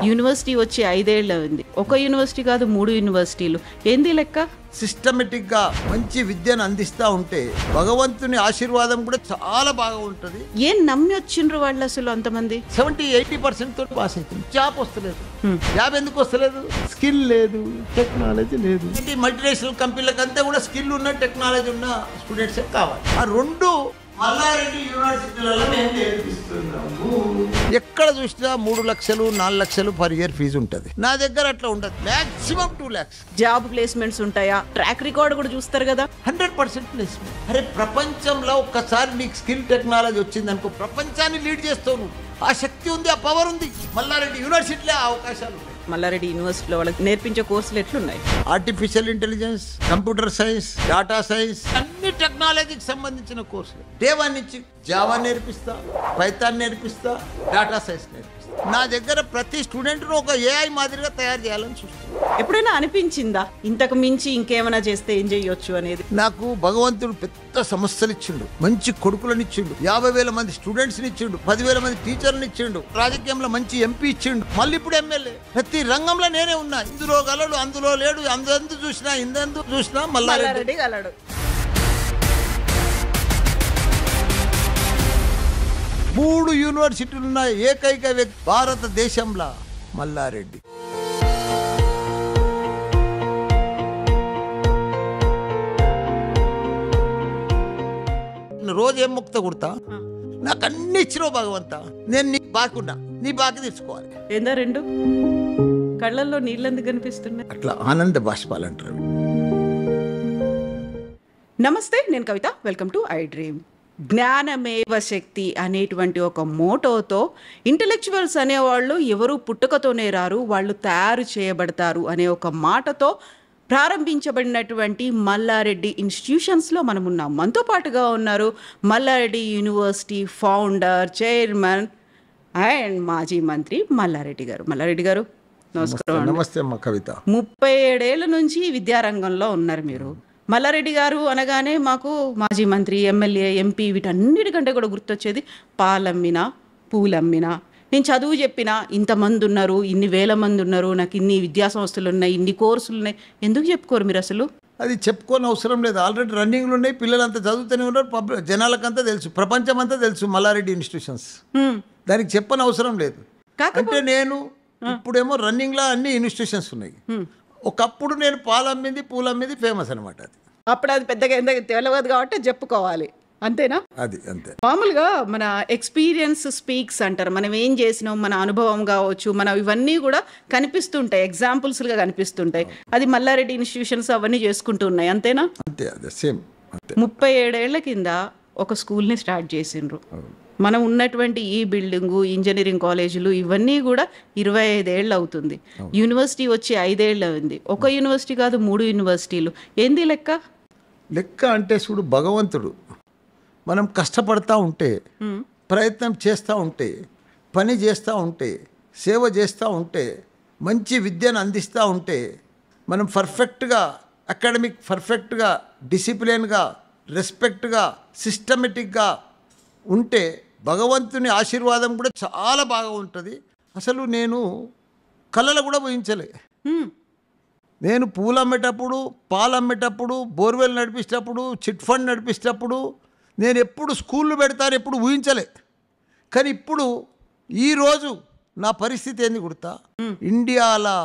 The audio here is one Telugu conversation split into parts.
యూనివర్సిటీ వచ్చి 5 ఏళ్ళు అయింది. ఒక యూనివర్సిటీ కాదు 3 యూనివర్సిటీలు. ఏంది లెక్క? సిస్టమేటిక్ గా మంచి విద్యను అందిస్తా ఉంటే భగవంతుని ఆశీర్వాదం కూడా చాలా బాగా ఉంటది. ఏం నమ్మి వచ్చిండ్రు వాళ్ళు అసలు అంతమంది? 70-80% తోటి పాస్ అవుతుంది. జాబ్ వస్తలేదు. జాబ్ ఎందుకు వస్తలేదు? స్కిల్ లేదు, టెక్నాలజీ లేదు. మల్టీనేషనల్ కంపెనీలకంతా కూడా స్కిల్ ఉన్న టెక్నాలజీ ఉన్న స్టూడెంట్స్ కావాలి. ఆ రెండు మల్లారెడ్డి యూనివర్సిటీలలో మేము నేర్పిస్తున్నాము. ఎక్కడ చూసినా 3 లక్షలు 4 లక్షలు పర్ ఇయర్ ఫీజు ఉంటుంది. నా దగ్గర అట్లా ఉండదు. Maximum 2 lakhs. జాబ్ ప్లేస్మెంట్స్ ఉంటాయా? ట్రాక్ రికార్డ్ కూడా చూస్తారు కదా. 100% ప్లేస్మెంట్. అరే ప్రపంచంలో ఒక్కసారి నీకు స్కిల్ టెక్నాలజీ వచ్చింది అనుకో, ప్రపంచాన్ని లీడ్ చేస్తావు నువ్వు. ఆ శక్తి ఉంది, ఆ పవర్ ఉంది. మల్లారెడ్డి యూనివర్సిటీలో ఆ అవకాశాలు ఉన్నాయి. మల్లారెడ్డి యూనివర్సిటీలో వాళ్ళకి నేర్పించే కోర్సులు ఎట్లున్నాయి? Artificial intelligence, computer science, data science, అన్ని టెక్నాలజీకి సంబంధించిన కోర్సులు. డే 1 నుంచి జావా నేర్పిస్తా, పైథాన్ నేర్పిస్తా, డేటా సైన్స్ నేర్పిస్తా. నా దగ్గర ప్రతి స్టూడెంట్ను ఒక ఏఐ మాదిరిగా తయారు చేయాలని చూస్తాను. ఎప్పుడైనా అనిపించిందా ఇంతకు మించి ఇంకేమైనా చేస్తే ఏం చేయొచ్చు అనేది? నాకు భగవంతుడు పెద్ద సమస్యలు ఇచ్చిండు, మంచి కొడుకులను ఇచ్చిండు, 50,000 మంది స్టూడెంట్స్ని ఇచ్చిండు, 10,000 మంది టీచర్ని ఇచ్చిండు, రాజకీయంలో మంచి ఎంపీ ఇచ్చిండు, మళ్ళీ ఇప్పుడు ఎమ్మెల్యే. ప్రతి రంగంలో నేనే ఉన్నా. ఇందులో గలడు, అందులో లేడు, అందు చూసినా ఇందందు చూసినా మల్లారెడ్డి గలడు. 3 యూనివర్సిటీలు ఉన్న ఏకైక వ్యక్తి భారతదేశంలో మల్లారెడ్డి. రోజు ఏం ముక్త కుడతా, నాకు అన్ని ఇచ్చినావు భగవంత, నేను నీ బాకున్నా, నీ బాకి తీసుకోవాలి. ఏందా 2 కళ్ళల్లో నీళ్ళెందుకు కనిపిస్తున్నాయి? అట్లా ఆనంద బాష్పాలు అంటారు. నమస్తే, నేను Kavitha. Welcome to I dream. జ్ఞానమేవ శక్తి అనేటువంటి ఒక మోటోతో ఇంటెలెక్చువల్స్ అనేవాళ్ళు ఎవరు పుట్టుకతోనే రారు, వాళ్ళు తయారు చేయబడతారు అనే ఒక మాటతో ప్రారంభించబడినటువంటి మల్లారెడ్డి ఇన్స్టిట్యూషన్స్లో మనం ఉన్నాం. మనతో పాటుగా ఉన్నారు Malla Reddy university founder, chairman and మాజీ మంత్రి మల్లారెడ్డి గారు. మల్లారెడ్డి గారు నమస్కారం. నమస్తే అమ్మ కవిత. 37 ఏళ్ల నుంచి విద్యారంగంలో ఉన్నారు మీరు. మల్లారెడ్డి గారు అనగానే మాకు మాజీ మంత్రి, ఎమ్మెల్యే, ఎంపీ వీటన్నిటికంటే కూడా గుర్తొచ్చేది పాలమ్మినా, పూలమ్మినా. నేను చదువు చెప్పినా ఇంతమంది ఉన్నారు, ఇన్ని వేల మంది ఉన్నారు, నాకు ఇన్ని విద్యా సంస్థలు ఉన్నాయి, ఇన్ని కోర్సులు ఉన్నాయి. ఎందుకు చెప్పుకోరు మీరు అసలు? అది చెప్పుకోని అవసరం లేదు. ఆల్రెడీ రన్నింగ్లు ఉన్నాయి, పిల్లలంతా చదువుతూనే ఉన్నారు, జనాలకంతా తెలుసు, ప్రపంచం అంతా తెలుసు మల్లారెడ్డి ఇన్స్టిట్యూషన్స్. దానికి చెప్పని అవసరం లేదు. అంటే నేను ఇప్పుడేమో రన్నింగ్లో అన్ని ఇన్స్టిట్యూషన్స్ ఉన్నాయి. ఒకప్పుడు నేను పాలమ్మింది, పూలమ్మింది ఫేమస్ అనమాట. అది అప్పుడు అది పెద్దగా ఎందుకు తెలియదు కాబట్టి చెప్పుకోవాలి, అంతేనా? అది అంతే. మామూలుగా మన ఎక్స్పీరియన్స్ స్పీక్స్ అంటారు. మనం ఏం చేసినాం, మన అనుభవం కావచ్చు, మన ఇవన్నీ కూడా కనిపిస్తుంటాయి, ఎగ్జాంపుల్స్గా కనిపిస్తుంటాయి. అది మల్లారెడ్డి ఇన్స్టిట్యూషన్స్ అవన్నీ చేసుకుంటూ ఉన్నాయి, అంతేనా? అంతే, అదే సేమ్. 37 ఏళ్ల కింద ఒక స్కూల్ని స్టార్ట్ చేసిండ్రు. మనం ఉన్నటువంటి ఈ బిల్డింగు, ఇంజనీరింగ్ కాలేజీలు ఇవన్నీ కూడా 25 ఏళ్ళు అవుతుంది. యూనివర్సిటీ వచ్చి 5 ఏళ్ళు అయింది. ఒక యూనివర్సిటీ కాదు 3 యూనివర్సిటీలు. ఏంది లెక్క? లెక్క అంటే చూడు, భగవంతుడు మనం కష్టపడతా ఉంటే, ప్రయత్నం చేస్తూ ఉంటే, పని చేస్తూ ఉంటే, సేవ చేస్తూ ఉంటే, మంచి విద్యను అందిస్తూ ఉంటే, మనం పర్ఫెక్ట్గా అకాడమిక్ పర్ఫెక్ట్గా, డిసిప్లిన్గా, రెస్పెక్ట్గా, సిస్టమేటిక్గా ఉంటే భగవంతుని ఆశీర్వాదం కూడా చాలా బాగా ఉంటుంది. అసలు నేను కళలు కూడా ఊహించలే. నేను పూలు అమ్మేటప్పుడు, పాలు అమ్మేటప్పుడు, బోర్వెల్ నడిపించేటప్పుడు, చిట్ ఫండ్ నడిపించేటప్పుడు నేను ఎప్పుడు స్కూళ్ళు పెడతాను ఎప్పుడు ఊహించలే. కానీ ఇప్పుడు ఈరోజు నా పరిస్థితి ఏంది గుర్తా? ఇండియాలో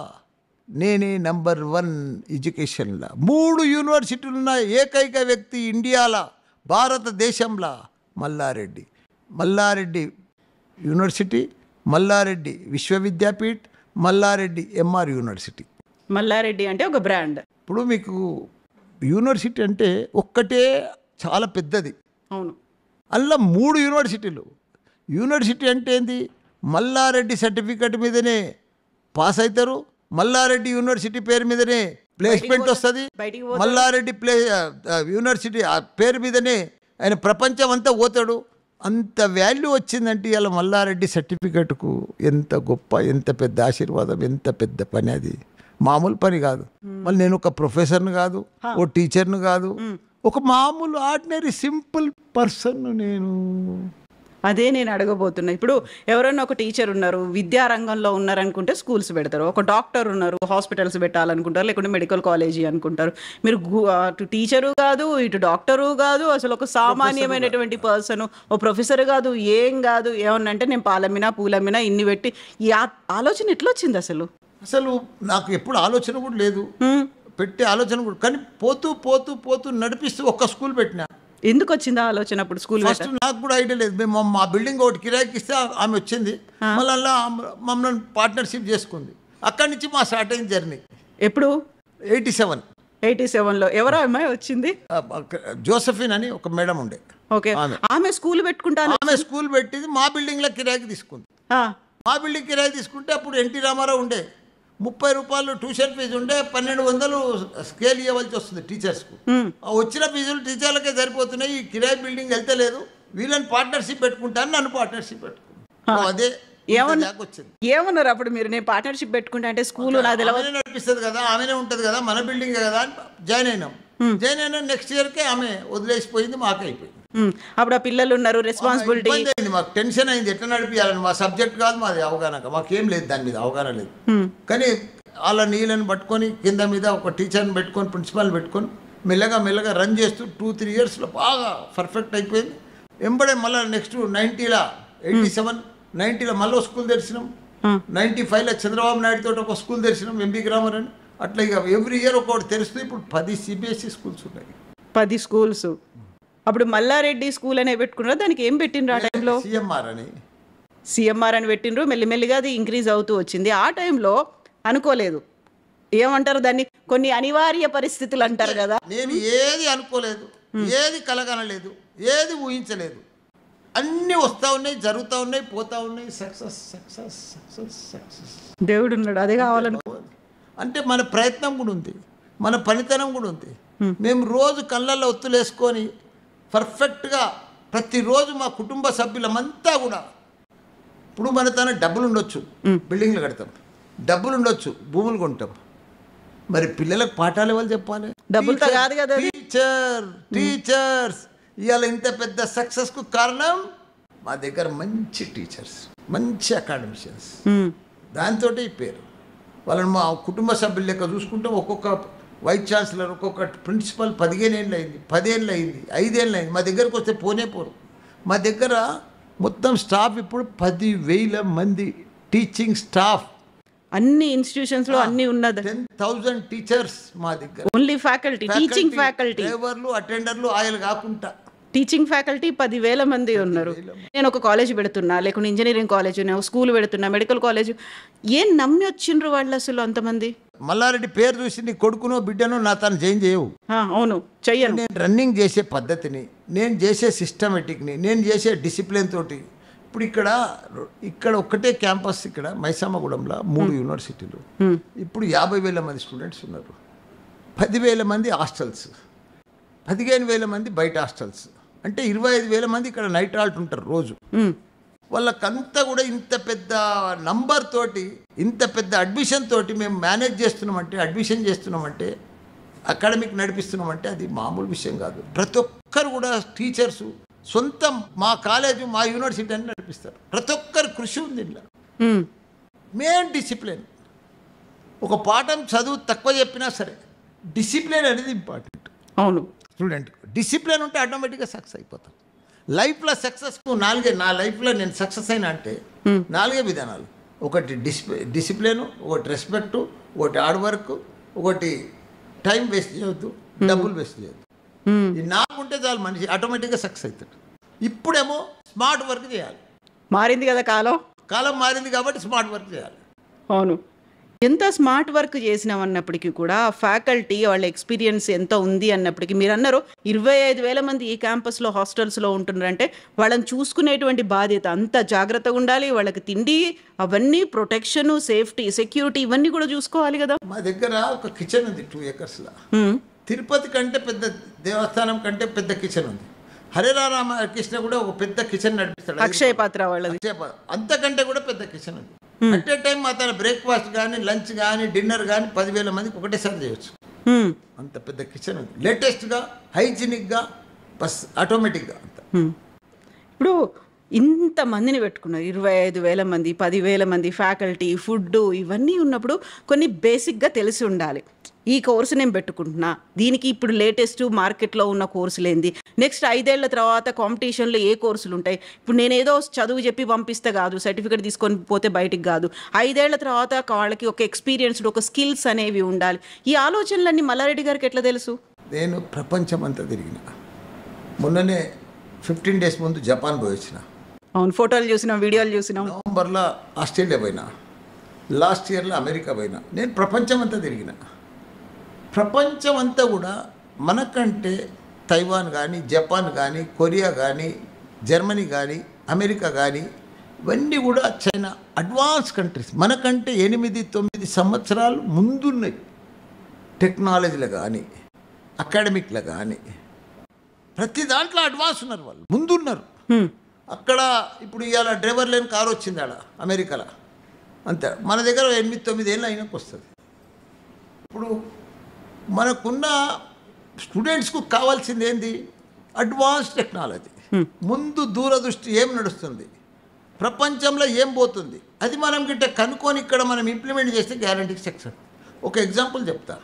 నేనే నంబర్ 1 ఎడ్యుకేషన్లో. 3 యూనివర్సిటీలు ఉన్న ఏకైక వ్యక్తి ఇండియాలో, భారతదేశంలో Malla Reddy. Malla Reddy university, Malla Reddy Vishwavidyapeeth, Malla Reddy MR university. Malla Reddy అంటే ఒక బ్రాండ్. ఇప్పుడు మీకు యూనివర్సిటీ అంటే ఒక్కటే చాలా పెద్దది. అవును. అందులో 3 యూనివర్సిటీలు. యూనివర్సిటీ అంటే ఏంది? మల్లారెడ్డి సర్టిఫికెట్ మీదనే పాస్ అవుతారు, మల్లారెడ్డి యూనివర్సిటీ పేరు మీదనే ప్లేస్మెంట్ వస్తుంది, మల్లారెడ్డి యూనివర్సిటీ ఆ పేరు మీదనే ఆయన ప్రపంచం అంతా పోతాడు. అంత వాల్యూ వచ్చిందంటే ఇలా మల్లారెడ్డి సర్టిఫికెట్కు ఎంత గొప్ప, ఎంత పెద్ద ఆశీర్వాదం, ఎంత పెద్ద పని. అది మామూలు పని కాదు. మళ్ళీ నేను ఒక ప్రొఫెసర్ను కాదు, ఓ టీచర్ను కాదు, ఒక మామూలు ఆర్డినరీ సింపుల్ పర్సన్. నేను అదే నేను అడగబోతున్నా. ఇప్పుడు ఎవరైనా ఒక టీచర్ ఉన్నారు, విద్యా రంగంలో ఉన్నారనుకుంటే స్కూల్స్ పెడతారు. ఒక డాక్టర్ ఉన్నారు, హాస్పిటల్స్ పెట్టాలనుకుంటారు, లేకుంటే మెడికల్ కాలేజీ అనుకుంటారు. మీరు అటు టీచరు కాదు, ఇటు డాక్టరు కాదు, అసలు ఒక సామాన్యమైనటువంటి పర్సన్, ఓ ప్రొఫెసర్ కాదు, ఏం కాదు. ఏమన్నంటే నేను పాలమ్మినా పూలమ్మినా ఇన్ని పెట్టి ఈ ఆలోచన ఎట్లా వచ్చింది అసలు? అసలు నాకు ఎప్పుడు ఆలోచన కూడా లేదు, పెట్టే ఆలోచన కూడా. కానీ పోతూ పోతూ పోతూ నడిపిస్తూ ఒక్క స్కూల్ పెట్టినా. ఎందుకు వచ్చింది ఆ ఆలోచన అప్పుడు స్కూల్? ఫస్ట్ నాకు కూడా ఐడియా లేదు. మేము మా బిల్డింగ్ ఒకటి కిరాయికి ఇస్తే ఆమె వచ్చింది, మళ్ళీ అలా మమ్మల్ని పార్ట్నర్షిప్ చేసుకుంది. అక్కడి నుంచి మా స్టార్ట్ అయింది జర్నీ. ఎప్పుడు? 87. లో ఎవరో అమ్మాయి వచ్చింది, జోసఫిన్ అని ఒక మేడం ఉండే. ఓకే, ఆమె స్కూల్ పెట్టుకుంటాను. ఆమె స్కూల్ పెట్టింది, మా బిల్డింగ్లో కిరాయికి తీసుకుంది. మా బిల్డింగ్ కిరాయి తీసుకుంటే అప్పుడు ఎన్టీ రామారావు ఉండే. 30 రూపాయలు ట్యూషన్ ఫీజు ఉండే, 1200 స్కేల్ ఇవ్వాల్సి వస్తుంది టీచర్స్కు. వచ్చిన ఫీజులు టీచర్లకే సరిపోతున్నాయి, ఈ కిరాయి బిల్డింగ్ వెళ్తలేదు, వీళ్ళని పార్ట్నర్షిప్ పెట్టుకుంటాను, నన్ను పార్ట్నర్షిప్ పెట్టుకున్నాను. అదే వచ్చింది. ఏమన్నారు అప్పుడు మీరు? నేను పార్ట్నర్షిప్ పెట్టుకుంటా అంటే స్కూల్ ఆమెనే నడిపిస్తుంది కదా, ఆమెనే ఉంటుంది కదా, మన బిల్డింగ్ కదా అని జాయిన్ అయినాం. నెక్స్ట్ ఇయర్కే ఆమె వదిలేసిపోయింది, మాకే అయిపోయింది. అప్పుడు ఆ పిల్లలు ఉన్నారు, రెస్పాన్సిబిలిటీ అయింది, మాకు టెన్షన్ అయింది, ఎట్లా నడిపించాలని. మా సబ్జెక్ట్ కాదు, మాది అవగాహన, మాకేం లేదు దాని మీద అవగాహన లేదు. కానీ వాళ్ళ నీళ్ళని పట్టుకొని కింద మీద ఒక టీచర్ని పెట్టుకొని, ప్రిన్సిపాల్ని పెట్టుకొని మెల్లగా మెల్లగా రన్ చేస్తూ 2-3 ఇయర్స్లో బాగా పర్ఫెక్ట్ అయిపోయింది. వెంబడే మళ్ళీ నెక్స్ట్ 87, 90లో మళ్ళీ స్కూల్ తెరిచినాం. 95లో చంద్రబాబు నాయుడు తోటి ఒక స్కూల్ తెరిచినాం, ఎంబీ గ్రామర్ అని. అట్లా ఇక ఎవ్రీ ఇయర్ ఒకటి తెరుస్తూ ఇప్పుడు 10 CBSE స్కూల్స్ ఉన్నాయి. 10 స్కూల్స్. అప్పుడు మల్లారెడ్డి స్కూల్ అనే పెట్టుకున్నారు, దానికి ఏం పెట్టిండ్రు ఆ టైంలో? సిఎంఆర్ అని పెట్టిండ్రు. మెల్లిమెల్లిగా అది ఇంక్రీజ్ అవుతూ వచ్చింది. ఆ టైంలో అనుకోలేదు, ఏమంటారు దాన్ని, కొన్ని అనివార్య పరిస్థితులు అంటారు కదా. నేను ఏది అనుకోలేదు, ఏది కలగనలేదు, ఏది ఊహించలేదు. అన్నీ వస్తూ ఉన్నాయి, జరుగుతూ ఉన్నాయి, పోతూ ఉన్నాయి. Success success success success. దేవుడు ఉన్నాడు, అదే కావాలను. అంటే మన ప్రయత్నం కూడా ఉంది, మన పనితనం కూడా ఉంది. మేము రోజు కళ్ళల్లో ఒత్తులేసుకొని పర్ఫెక్ట్గా ప్రతిరోజు మా కుటుంబ సభ్యులమంతా కూడా, ఇప్పుడు మన తన డబ్బులు ఉండొచ్చు, బిల్డింగ్లు కడతాం, డబ్బులు ఉండొచ్చు, భూములు కొంటాం, మరి పిల్లలకు పాఠాలు ఎవరు చెప్పాలి? డబ్బులతో కాదు కదా. టీచర్స్ ఇవాళ ఇంత పెద్ద సక్సెస్కు కారణం మా దగ్గర మంచి టీచర్స్, మంచి అకాడమిషియన్స్. దాంతో ఈ పేరు. వాళ్ళని మా కుటుంబ సభ్యుల లెక్క చూసుకుంటాం. ఒక్కొక్క వైస్ ఛాన్సలర్, ఒక్కొక్క ప్రిన్సిపల్ 15 ఏళ్ళు అయింది, 10 ఏళ్ళు అయింది, 5 ఏళ్ళు అయింది. మా దగ్గరకు వస్తే పోనే పోరు. మా దగ్గర మొత్తం స్టాఫ్ ఇప్పుడు 10,000 మంది టీచింగ్ స్టాఫ్. అన్ని ఇన్స్టిట్యూషన్స్లో అన్ని ఉన్నది. 10,000 టీచర్స్ మా దగ్గర. ఓన్లీ ఫ్యాకల్టీ, టీచింగ్ ఫ్యాకల్టీ, డ్రైవర్లు, అటెండర్లు, ఆయన కాకుండా టీచింగ్ ఫ్యాకల్టీ 10,000 మంది ఉన్నారు. నేను ఒక కాలేజ్ పెడుతున్నా, లేకుంటే ఇంజనీరింగ్ కాలేజ్, నేను స్కూల్ పెడుతున్నా, మెడికల్ కాలేజ్. ఏం నమ్మి వచ్చిండ్రు వాళ్ళు అసలు అంతమంది? మల్లారెడ్డి పేరు చూసి నీ కొడుకునో బిడ్డనో నా తను చేయవు. అవును, చెయ్యను. నేను రన్నింగ్ చేసే పద్ధతిని, నేను చేసే సిస్టమేటిక్ని, నేను చేసే డిసిప్లిన్ తోటి. ఇప్పుడు ఇక్కడ ఒక్కటే క్యాంపస్, ఇక్కడ మైసమ్మగూడెంలో 3 యూనివర్సిటీలు. ఇప్పుడు 50,000 మంది స్టూడెంట్స్ ఉన్నారు, 10,000 మంది హాస్టల్స్, 15,000 మంది బయట హాస్టల్స్. అంటే 25,000 మంది ఇక్కడ నైట్ హాల్ట్ ఉంటారు రోజు. వాళ్ళకంతా కూడా ఇంత పెద్ద నంబర్ తోటి, ఇంత పెద్ద అడ్మిషన్ తోటి మేము మేనేజ్ చేస్తున్నామంటే, అడ్మిషన్ చేస్తున్నామంటే, అకాడమిక్ నడిపిస్తున్నామంటే అది మామూలు విషయం కాదు. ప్రతి ఒక్కరు కూడా టీచర్సు సొంతం మా కాలేజు, మా యూనివర్సిటీ అని నడిపిస్తారు. ప్రతి ఒక్కరు కృషి ఉంది ఇంట్లో. Main discipline. ఒక పాఠం చదువు తక్కువ చెప్పినా సరే డిసిప్లిన్ అనేది ఇంపార్టెంట్. అవును, స్టూడెంట్ డిసిప్లిన్ ఉంటే ఆటోమేటిక్గా సక్సెస్ అయిపోతాం. లైఫ్లో సక్సెస్కు 4, నా లైఫ్లో నేను సక్సెస్ అయినా అంటే 4 విధానాలు. ఒకటి డిసిప్లిన్, ఒకటి రెస్పెక్టు, ఒకటి హార్డ్ వర్క్, ఒకటి టైం వేస్ట్ చేయొద్దు, డబ్బులు వేస్ట్ చేయొద్దు. ఈ 4 ఉంటే చాలు, మనిషి ఆటోమేటిక్గా సక్సెస్ అవుతాడు. ఇప్పుడేమో స్మార్ట్ వర్క్ చేయాలి. మారింది కదా కాలం మారింది కాబట్టి స్మార్ట్ వర్క్ చేయాలి. అవును, ఎంత స్మార్ట్ వర్క్ చేసినామన్నప్పటికీ కూడా ఫ్యాకల్టీ వాళ్ళ ఎక్స్పీరియన్స్ ఎంత ఉంది అన్నప్పటికీ, మీరు అన్నారు 25,000 మంది ఈ క్యాంపస్లో హాస్టల్స్లో ఉంటున్నారంటే వాళ్ళని చూసుకునేటువంటి బాధ్యత అంత జాగ్రత్తగా ఉండాలి. వాళ్ళకి తిండి అవన్నీ, ప్రొటెక్షన్, సేఫ్టీ, సెక్యూరిటీ ఇవన్నీ కూడా చూసుకోవాలి కదా. మా దగ్గర ఒక కిచెన్ ఉంది 2 acresలో. తిరుపతి కంటే పెద్ద, దేవస్థానం కంటే పెద్ద కిచెన్ ఉంది. హరిరామకృష్ణ కూడా ఒక పెద్ద కిచెన్ నడిపిస్తాడు, అక్షయ పాత్ర వాళ్ళది. అంతకంటే కూడా పెద్ద కిచెన్ ఉంది. అట్ ఏ టైం మా తన బ్రేక్ఫాస్ట్ కానీ, లంచ్ కానీ, డిన్నర్ కానీ 10,000 మందికి ఒకటేసారి చేయొచ్చు. అంత పెద్ద కిచెన్ ఉంది. లేటెస్ట్గా, హైజీనిక్గా, బస్ ఆటోమేటిక్గా అంత. ఇప్పుడు ఇంతమందిని పెట్టుకున్నారు, 25,000 మంది, 10,000 మంది ఫ్యాకల్టీ, ఫుడ్, ఇవన్నీ ఉన్నప్పుడు కొన్ని బేసిక్గా తెలిసి ఉండాలి. ఈ కోర్సు నేను పెట్టుకుంటున్నా, దీనికి ఇప్పుడు లేటెస్ట్ మార్కెట్లో ఉన్న కోర్సులు ఏంది, నెక్స్ట్ 5 ఏళ్ల తర్వాత కాంపిటీషన్లో ఏ కోర్సులు ఉంటాయి. ఇప్పుడు నేను ఏదో చదువు చెప్పి పంపిస్తే కాదు, సర్టిఫికేట్ తీసుకొని పోతే బయటికి కాదు. 5 ఏళ్ల తర్వాత వాళ్ళకి ఒక ఎక్స్పీరియన్స్డ్, ఒక స్కిల్స్ అనేవి ఉండాలి. ఈ ఆలోచనలన్నీ మల్లారెడ్డి గారికి ఎట్లా తెలుసు? నేను ప్రపంచం అంతా తిరిగిన. మొన్ననే 15 days ముందు జపాన్ పోయి వచ్చిన. అవును, ఫోటోలు చూసినాం, వీడియోలు చూసినాం. నవంబర్లో ఆస్ట్రేలియా పోయినా, లాస్ట్ ఇయర్లో అమెరికా పోయినా. నేను ప్రపంచం అంతా తిరిగిన. ప్రపంచం అంతా కూడా మనకంటే తైవాన్ కానీ, జపాన్ కానీ, కొరియా కానీ, జర్మనీ కానీ, అమెరికా కానీ, ఇవన్నీ కూడా చైనా అడ్వాన్స్ కంట్రీస్. మనకంటే 8-9 సంవత్సరాలు ముందున్నాయి. టెక్నాలజీలో కానీ, అకాడమిక్లో కానీ, ప్రతి దాంట్లో అడ్వాన్స్ ఉన్నారు, వాళ్ళు ముందున్నారు. అక్కడ ఇప్పుడు ఇవాళ డ్రైవర్ లేని కారు వచ్చింది ఆడ అమెరికాలో, అంతే. మన దగ్గర 8-9 ఏళ్ళు అయినాక వస్తుంది. ఇప్పుడు మనకున్న స్టూడెంట్స్కు కావాల్సింది ఏంది? Advance technology. ముందు దూరదృష్టి, ఏం నడుస్తుంది ప్రపంచంలో, ఏం పోతుంది, అది మనం గిట్ట కనుక్కొని ఇక్కడ మనం ఇంప్లిమెంట్ చేస్తే గ్యారంటీ సక్సెస్. ఒక ఎగ్జాంపుల్ చెప్తా.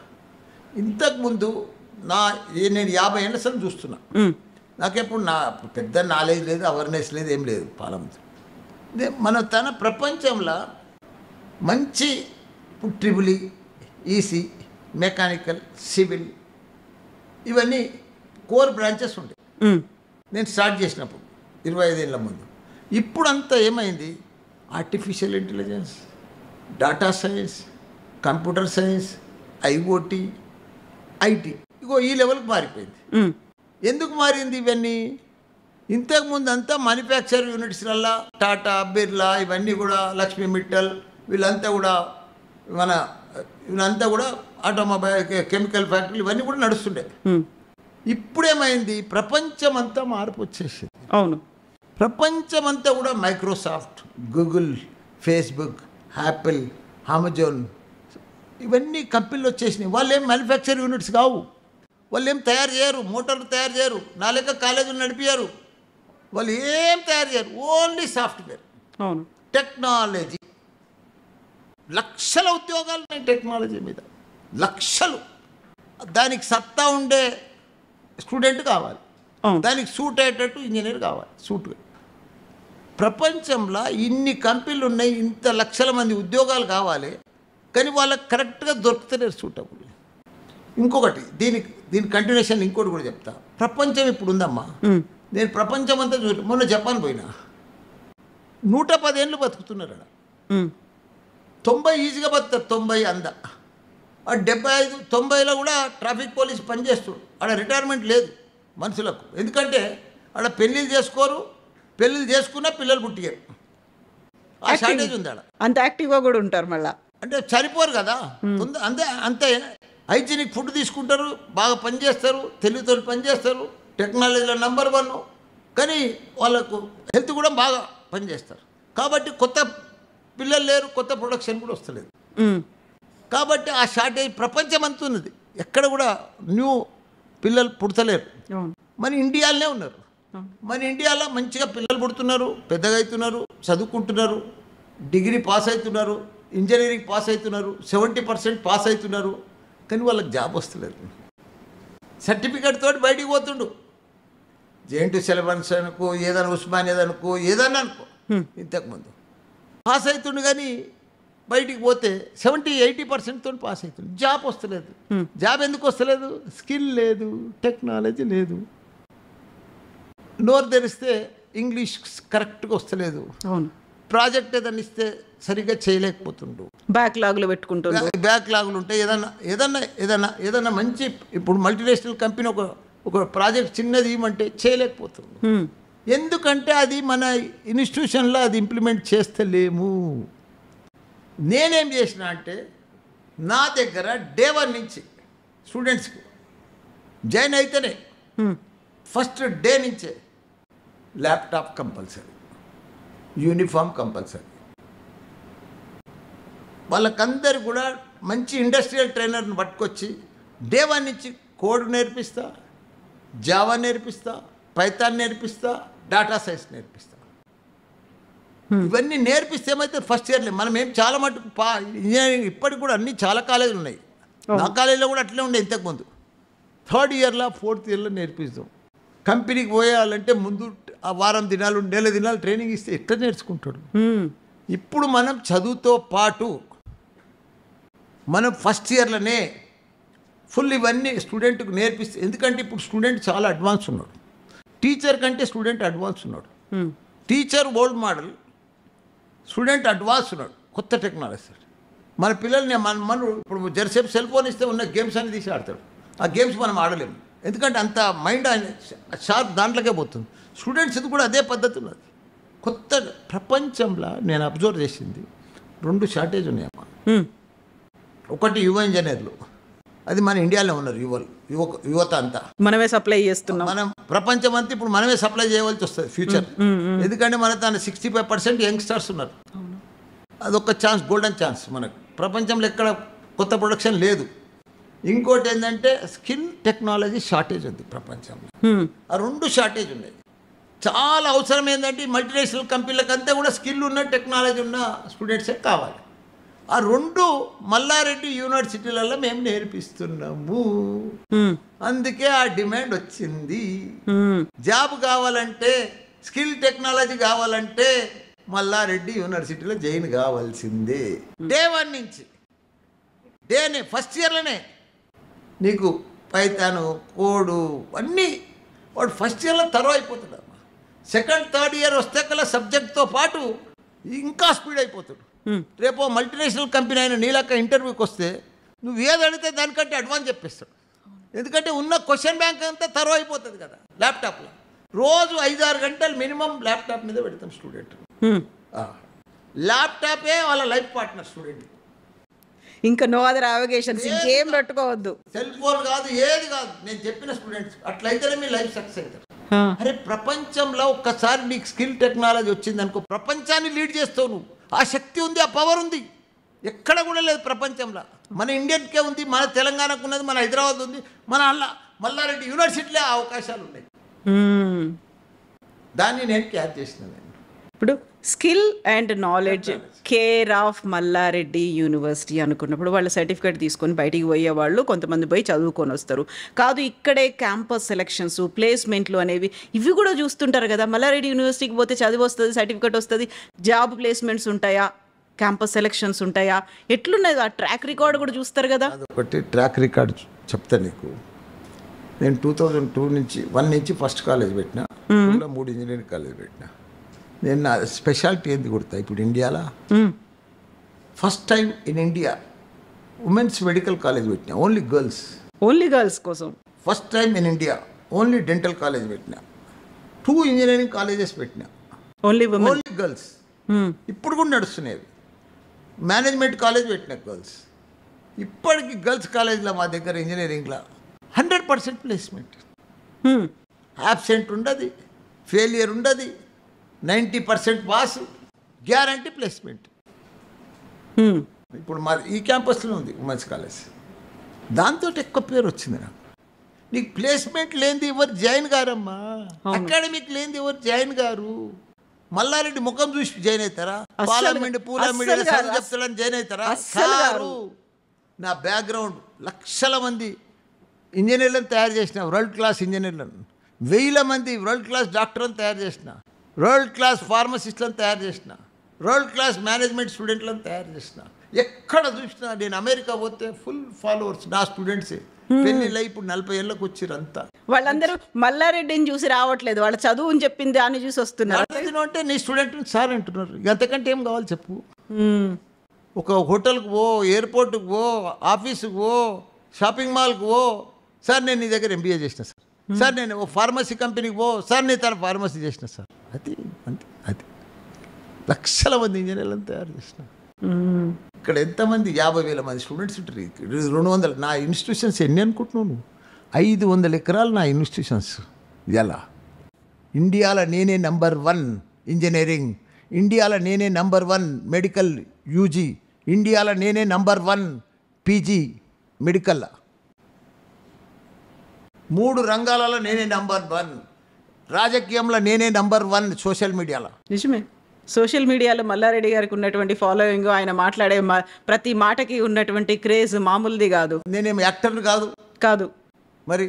ఇంతకుముందు నేను 50 ఏళ్ళ సార్ చూస్తున్నా. నాకెప్పుడు పెద్ద నాలెడ్జ్ లేదు, అవేర్నెస్ లేదు, ఏం లేదు పాలన. తన ప్రపంచంలో మంచి ట్రిపుల్ ఈసీ, మెకానికల్, సివిల్, ఇవన్నీ కోర్ బ్రాంచెస్ ఉండే నేను స్టార్ట్ చేసినప్పుడు 25 ఏళ్ళ ముందు. ఇప్పుడంతా ఏమైంది? Artificial intelligence, data science, computer science, IoT, IT, ఇగో ఈ లెవెల్కి మారిపోయింది. ఎందుకు మారింది ఇవన్నీ? ఇంతకుముందు అంతా మ్యానుఫ్యాక్చరింగ్ యూనిట్స్లల్లో టాటా, బిర్లా, ఇవన్నీ కూడా లక్ష్మీ మిట్టల్, వీళ్ళంతా కూడా వీళ్ళంతా కూడా ఆటోమొబైల్, కెమికల్ ఫ్యాక్టరీలు, ఇవన్నీ కూడా నడుస్తుండే. ఇప్పుడేమైంది? ప్రపంచం అంతా మార్పు వచ్చేసింది. అవును, ప్రపంచమంతా కూడా Microsoft, Google, Facebook, Apple, Amazon, ఇవన్నీ కంపెనీలు వచ్చేసినాయి. వాళ్ళు ఏం మ్యానుఫ్యాక్చరింగ్ యూనిట్స్ కావు, వాళ్ళు ఏం తయారు చేయరు, మోటార్లు తయారు చేయరు, నా లెక్క కాలేజీలు నడిపారు, వాళ్ళు ఏం తయారు చేయరు, ఓన్లీ సాఫ్ట్వేర్. అవును, టెక్నాలజీ. లక్షల ఉద్యోగాలు ఉన్నాయి టెక్నాలజీ మీద, లక్షలు. దానికి సత్తా ఉండే స్టూడెంట్ కావాలి, దానికి సూట్ అయ్యేటట్టు ఇంజనీర్ కావాలి, సూట్. ప్రపంచంలో ఇన్ని కంపెనీలు ఉన్నాయి, ఇంత లక్షల మంది ఉద్యోగాలు కావాలి, కానీ వాళ్ళకి కరెక్ట్గా దొరుకుతలేరు సూటబుల్. ఇంకొకటి, దీని కంటిన్యూషన్ ఇంకోటి కూడా చెప్తా. ప్రపంచం ఇప్పుడు ఉందమ్మా, నేను ప్రపంచం అంతా మొన్న జపాన్ పోయినా, 110 ఏళ్ళు బతుకుతున్నారు ఆడ. 90 ఈజీగా బతుకుతారు, 90 అంద. ఆ 75, 90లో కూడా ట్రాఫిక్ పోలీస్ పనిచేస్తారు. ఆడ రిటైర్మెంట్ లేదు మనుషులకు, ఎందుకంటే ఆడ పెళ్ళిళ్ళు చేసుకోరు, పెళ్ళిళ్ళు చేసుకున్నా పిల్లలు పుట్టిగారు. ఆ షార్టేజ్ ఉంది ఆడ. అంత యాక్టివ్గా కూడా ఉంటారు మళ్ళీ, అంటే సరిపోరు కదా. అంతే హైజీనిక్ ఫుడ్ తీసుకుంటారు, బాగా పనిచేస్తారు, తెలివితో పనిచేస్తారు, టెక్నాలజీలో నెంబర్ 1. కానీ వాళ్ళకు హెల్త్ కూడా బాగా పనిచేస్తారు. కాబట్టి కొత్త పిల్లలు లేరు, కొత్త ప్రొడక్షన్ కూడా వస్తలేదు. కాబట్టి ఆ షార్టేజ్ ప్రపంచం అంతా ఉన్నది, ఎక్కడ కూడా న్యూ పిల్లలు పుడతలేరు. మన ఇండియాలోనే ఉన్నారు. మన ఇండియాలో మంచిగా పిల్లలు పుడుతున్నారు, పెద్దగా అవుతున్నారు, చదువుకుంటున్నారు, డిగ్రీ పాస్ అవుతున్నారు, ఇంజనీరింగ్ పాస్ అవుతున్నారు, 70% పాస్ అవుతున్నారు. కానీ వాళ్ళకి జాబ్ వస్తలేదు. సర్టిఫికేట్ తోటి బయటికి పోతుండు, జేఎన్టీ సిలబస్ అనుకో, ఏదైనా ఉస్మానియా అనుకో, ఏదన్నా అనుకో, ఇంతకుముందు పాస్ అవుతుండు. కానీ బయటికి పోతే 70-80% తోటి పాస్ అవుతుంది, జాబ్ వస్తలేదు. జాబ్ ఎందుకు వస్తలేదు? స్కిల్ లేదు, టెక్నాలజీ లేదు. నోరు తెరిస్తే ఇంగ్లీష్ కరెక్ట్గా వస్తలేదు. అవును, ప్రాజెక్ట్ ఏదైనా ఇస్తే సరిగ్గా చేయలేకపోతుండు, బ్యాక్లాగ్లు పెట్టుకుంటుండు. బ్యాక్లాగులు ఉంటాయి. ఏదన్నా మంచి, ఇప్పుడు మల్టీనేషనల్ కంపెనీ ఒక ప్రాజెక్ట్ చిన్నది ఇవ్వమంటే చేయలేకపోతుండు. ఎందుకంటే అది మన ఇన్స్టిట్యూషన్లో అది ఇంప్లిమెంట్ చేస్తలేము. నేనేం చేసిన అంటే, నా దగ్గర డే 1 నుంచి స్టూడెంట్స్కి జాయిన్ అయితేనే ఫస్ట్ డే నుంచే ల్యాప్టాప్ కంపల్సరీ, యూనిఫామ్ కంపల్సరీ. వాళ్ళకందరు కూడా మంచి ఇండస్ట్రియల్ ట్రైనర్ని పట్టుకొచ్చి డే 1 నుంచి కోడ్ నేర్పిస్తా, జావా నేర్పిస్తా, పైథాన్ నేర్పిస్తా, డాటా సైన్స్ నేర్పిస్తా. ఇవన్నీ నేర్పిస్తే ఏమైతే ఫస్ట్ ఇయర్లే మనం ఏం చాలా మటుకు ఇంజనీరింగ్ ఇప్పటికి కూడా అన్ని చాలా కాలేజీలు ఉన్నాయి. నా కాలేజీలో కూడా అట్లే ఉండే ఇంతకుముందు. థర్డ్ ఇయర్లో ఫోర్త్ ఇయర్లో నేర్పిస్తాం. కంపెనీకి పోయాలంటే ముందు ఆ వారం దినాలు నెల దినాలు ట్రైనింగ్ ఇస్తే ఎట్లా నేర్చుకుంటాడు. ఇప్పుడు మనం చదువుతో పాటు మనం ఫస్ట్ ఇయర్లోనే ఫుల్ ఇవన్నీ స్టూడెంట్కి నేర్పిస్తే, ఎందుకంటే ఇప్పుడు స్టూడెంట్ చాలా అడ్వాన్స్ ఉన్నాడు. టీచర్ కంటే స్టూడెంట్ అడ్వాన్స్ ఉన్నాడు. Teacher old model, student advance ఉన్నాడు, కొత్త టెక్నాలజీ. మన పిల్లల్ని మనం ఇప్పుడు జరసేపు సెల్ ఫోన్ ఇస్తే ఉన్న గేమ్స్ అని తీసి ఆడతాడు. ఆ గేమ్స్ మనం ఆడలేము, ఎందుకంటే అంత మైండ్ షార్ప్ దాంట్లోకే పోతుంది. స్టూడెంట్స్ కూడా అదే పద్ధతి ఉన్నది. కొత్త ప్రపంచంలో నేను అబ్జర్వ్ చేసింది 2 షార్టేజ్ ఉన్నాయమ్మా. ఒకటి యువ ఇంజనీర్లు, అది మన ఇండియాలో ఉన్నారు. యువత అంతా మనమే సప్లై చేస్తున్నాం. మనం ప్రపంచం అంతా ఇప్పుడు మనమే సప్లై చేయవలసి వస్తుంది ఫ్యూచర్. ఎందుకంటే మన తన 65% యంగ్స్టర్స్ ఉన్నారు. అదొక ఛాన్స్, గోల్డెన్ ఛాన్స్ మనకు. ప్రపంచంలో ఎక్కడ కొత్త ప్రొడక్షన్ లేదు. ఇంకోటి ఏంటంటే స్కిల్ టెక్నాలజీ షార్టేజ్ ఉంది ప్రపంచంలో. ఆ 2 షార్టేజ్ ఉన్నాయి. చాలా అవసరం ఏంటంటే మల్టీనేషనల్ కంపెనీలకంతా కూడా స్కిల్ ఉన్న టెక్నాలజీ ఉన్న స్టూడెంట్సే కావాలి. ఆ 2 మల్లారెడ్డి యూనివర్సిటీలలో మేము నేర్పిస్తున్నాము. అందుకే ఆ డిమాండ్ వచ్చింది. జాబ్ కావాలంటే, స్కిల్ టెక్నాలజీ కావాలంటే మల్లారెడ్డి యూనివర్సిటీలో జాయిన్ కావాల్సిందే. డే 1 నుంచి డేనే ఫస్ట్ ఇయర్లోనే నీకు పైథాను, కోడు అన్నీ వాడు ఫస్ట్ ఇయర్లో తరువు అయిపోతాడు. సెకండ్ థర్డ్ ఇయర్ వస్తే కల్లా సబ్జెక్ట్తో పాటు ఇంకా స్పీడ్ అయిపోతాడు. రేపు మల్టీనేషనల్ కంపెనీ అయిన నీలక ఇంటర్వ్యూకి వస్తే నువ్వు ఏది అడిగితే దానికంటే అడ్వాన్స్ చెప్పేస్తాడు. ఎందుకంటే ఉన్న క్వశ్చన్ బ్యాంక్ అంతా తరువు అయిపోతుంది కదా ల్యాప్టాప్లో. రోజు 5-6 గంటలు మినిమం ల్యాప్టాప్ మీద పెడతాం స్టూడెంట్. ల్యాప్టాపే వాళ్ళ లైఫ్ పార్ట్నర్ స్టూడెంట్. ఇంకా నో అదర్ అవగేషన్స్, ఇంకేం పెట్టుకోవద్దు. సెల్ ఫోన్ కాదు, ఏది కాదు. నేను చెప్పిన స్టూడెంట్స్ అట్లయితేనే మీ లైఫ్ సక్సెస్ అవుతారు. అరే ప్రపంచంలో ఒక్కసారి నీకు స్కిల్ టెక్నాలజీ వచ్చింది అనుకో, ప్రపంచాన్ని లీడ్ చేస్తావు నువ్వు. ఆ శక్తి ఉంది, ఆ పవర్ ఉంది. ఎక్కడ కూడా లేదు ప్రపంచంలో. మన ఇండియన్కే ఉంది, మన తెలంగాణకు ఉన్నది, మన హైదరాబాద్ ఉంది, మన మల్లారెడ్డి యూనివర్సిటీలో ఆ అవకాశాలు ఉన్నాయి. దాన్ని నేను క్యాచ్ చేసిన. ఇప్పుడు skill and knowledge care of Malla Reddy university అనుకున్నప్పుడు వాళ్ళ సర్టిఫికేట్ తీసుకొని బయటికి పోయే వాళ్ళు కొంతమంది పోయి చదువుకొని వస్తారు. కాదు ఇక్కడే క్యాంపస్ సెలక్షన్స్, ప్లేస్మెంట్లు అనేవి ఇవి కూడా చూస్తుంటారు కదా. మల్లారెడ్డి యూనివర్సిటీకి పోతే చదివి వస్తుంది, సర్టిఫికేట్ వస్తుంది, జాబ్ ప్లేస్మెంట్స్ ఉంటాయా, క్యాంపస్ సెలక్షన్స్ ఉంటాయా, ఎట్లున్నది ఆ ట్రాక్ రికార్డ్ కూడా చూస్తారు కదా. అదొకటి ట్రాక్ రికార్డ్ చెప్తా నీకు. నేను 2001 నుంచి ఫస్ట్ కాలేజ్ పెట్టిన, 3 ఇంజనీరింగ్ కాలేజ్ పెట్టిన. నేను నా స్పెషాలిటీ ఏంది కొడతా ఇప్పుడు ఇండియాలో. First time in India women's medical college పెట్టిన, ఓన్లీ గర్ల్స్ కోసం. First time in India only dental college పెట్టిన. 2 ఇంజనీరింగ్ కాలేజెస్ పెట్టిన, ఓన్లీ గర్ల్స్. ఇప్పుడు కూడా నడుస్తున్నాయి. మేనేజ్మెంట్ కాలేజ్ పెట్టిన గర్ల్స్. ఇప్పటికి గర్ల్స్ కాలేజ్లో మా దగ్గర ఇంజనీరింగ్లో 100% ప్లేస్మెంట్. యాబ్సెంట్ ఉండదు, ఫెయిలియర్ ఉండదు, 90% పాస్, గ్యారంటీ ప్లేస్మెంట్. ఇప్పుడు మా ఈ క్యాంపస్లో ఉంది ఉమెన్స్ కాలేజ్. దాంతో ఎక్కువ పేరు వచ్చింది నాకు. నీకు ప్లేస్మెంట్ లేనిది ఎవరు జాయిన్ గారమ్మా, అకాడమిక్ లేనిది ఎవరు జాయిన్ గారు. మల్లారెడ్డి ముఖం చూసి జాయిన్ అవుతారా? పార్లమెంట్ చెప్తాడని జాయిన్ అవుతారా? సారు. నా బ్యాక్గ్రౌండ్ లక్షల మంది ఇంజనీర్లను తయారు చేసిన, వరల్డ్ క్లాస్ ఇంజనీర్లను, 1000 మంది వరల్డ్ క్లాస్ డాక్టర్లను తయారు చేసిన, వరల్డ్ క్లాస్ ఫార్మసిస్ట్లను తయారు చేసిన, వరల్డ్ క్లాస్ మేనేజ్మెంట్ స్టూడెంట్లను తయారు చేసిన. ఎక్కడ చూసినా నేను అమెరికా పోతే ఫుల్ ఫాలోవర్స్ నా స్టూడెంట్సే. పెళ్ళిళ్ళు ఇప్పుడు 40 ఏళ్ళకి వచ్చిర్రు అంతా. వాళ్ళందరూ మల్లారెడ్డిని చూసి రావట్లేదు, వాళ్ళ చదువు అని చెప్పింది దాన్ని చూసి వస్తున్నారు. అంటే నీ స్టూడెంట్ సార్ అంటున్నారు. అంతకంటే ఏం కావాలి చెప్పు. ఒక హోటల్కి పో, ఎయిర్పోర్ట్కి పో, ఆఫీస్కి పో, షాపింగ్ మాల్కి పో, సార్ నేను నీ దగ్గర MBA చేసిన సార్, సార్ నేను ఓ ఫార్మసీ కంపెనీకి పో, సార్ నేను తన ఫార్మసీ చేసిన సార్. అది అంతే. అది లక్షల మంది ఇంజనీర్లను తయారు చేసిన. ఇక్కడ ఎంతమంది 50,000 మంది స్టూడెంట్స్ ఉంటారు. 200 నా ఇన్స్టిట్యూషన్స్ ఎన్ని అనుకుంటున్నావు నువ్వు? 500 ఎకరాలు నా ఇన్స్టిట్యూషన్స్. ఎలా ఇండియాలో నేనే నంబర్ 1 ఇంజనీరింగ్, ఇండియాలో నేనే నంబర్ 1 మెడికల్ UG, ఇండియాలో నేనే నంబర్ 1 PG మెడికల్. 3 రంగాలలో నేనే నంబర్ 1. రాజకీయంలో నేనే నంబర్ 1 సోషల్ మీడియాలో. నిజమే. సోషల్ మీడియాలో మల్లారెడ్డి గారికి ఉన్నటువంటి ఫాలోయింగ్, ఆయన మాట్లాడే ప్రతి మాటకి ఉన్నటువంటి క్రేజ్ మామూలుది కాదు. నేనేం యాక్టర్ని కాదు, కాదు మరి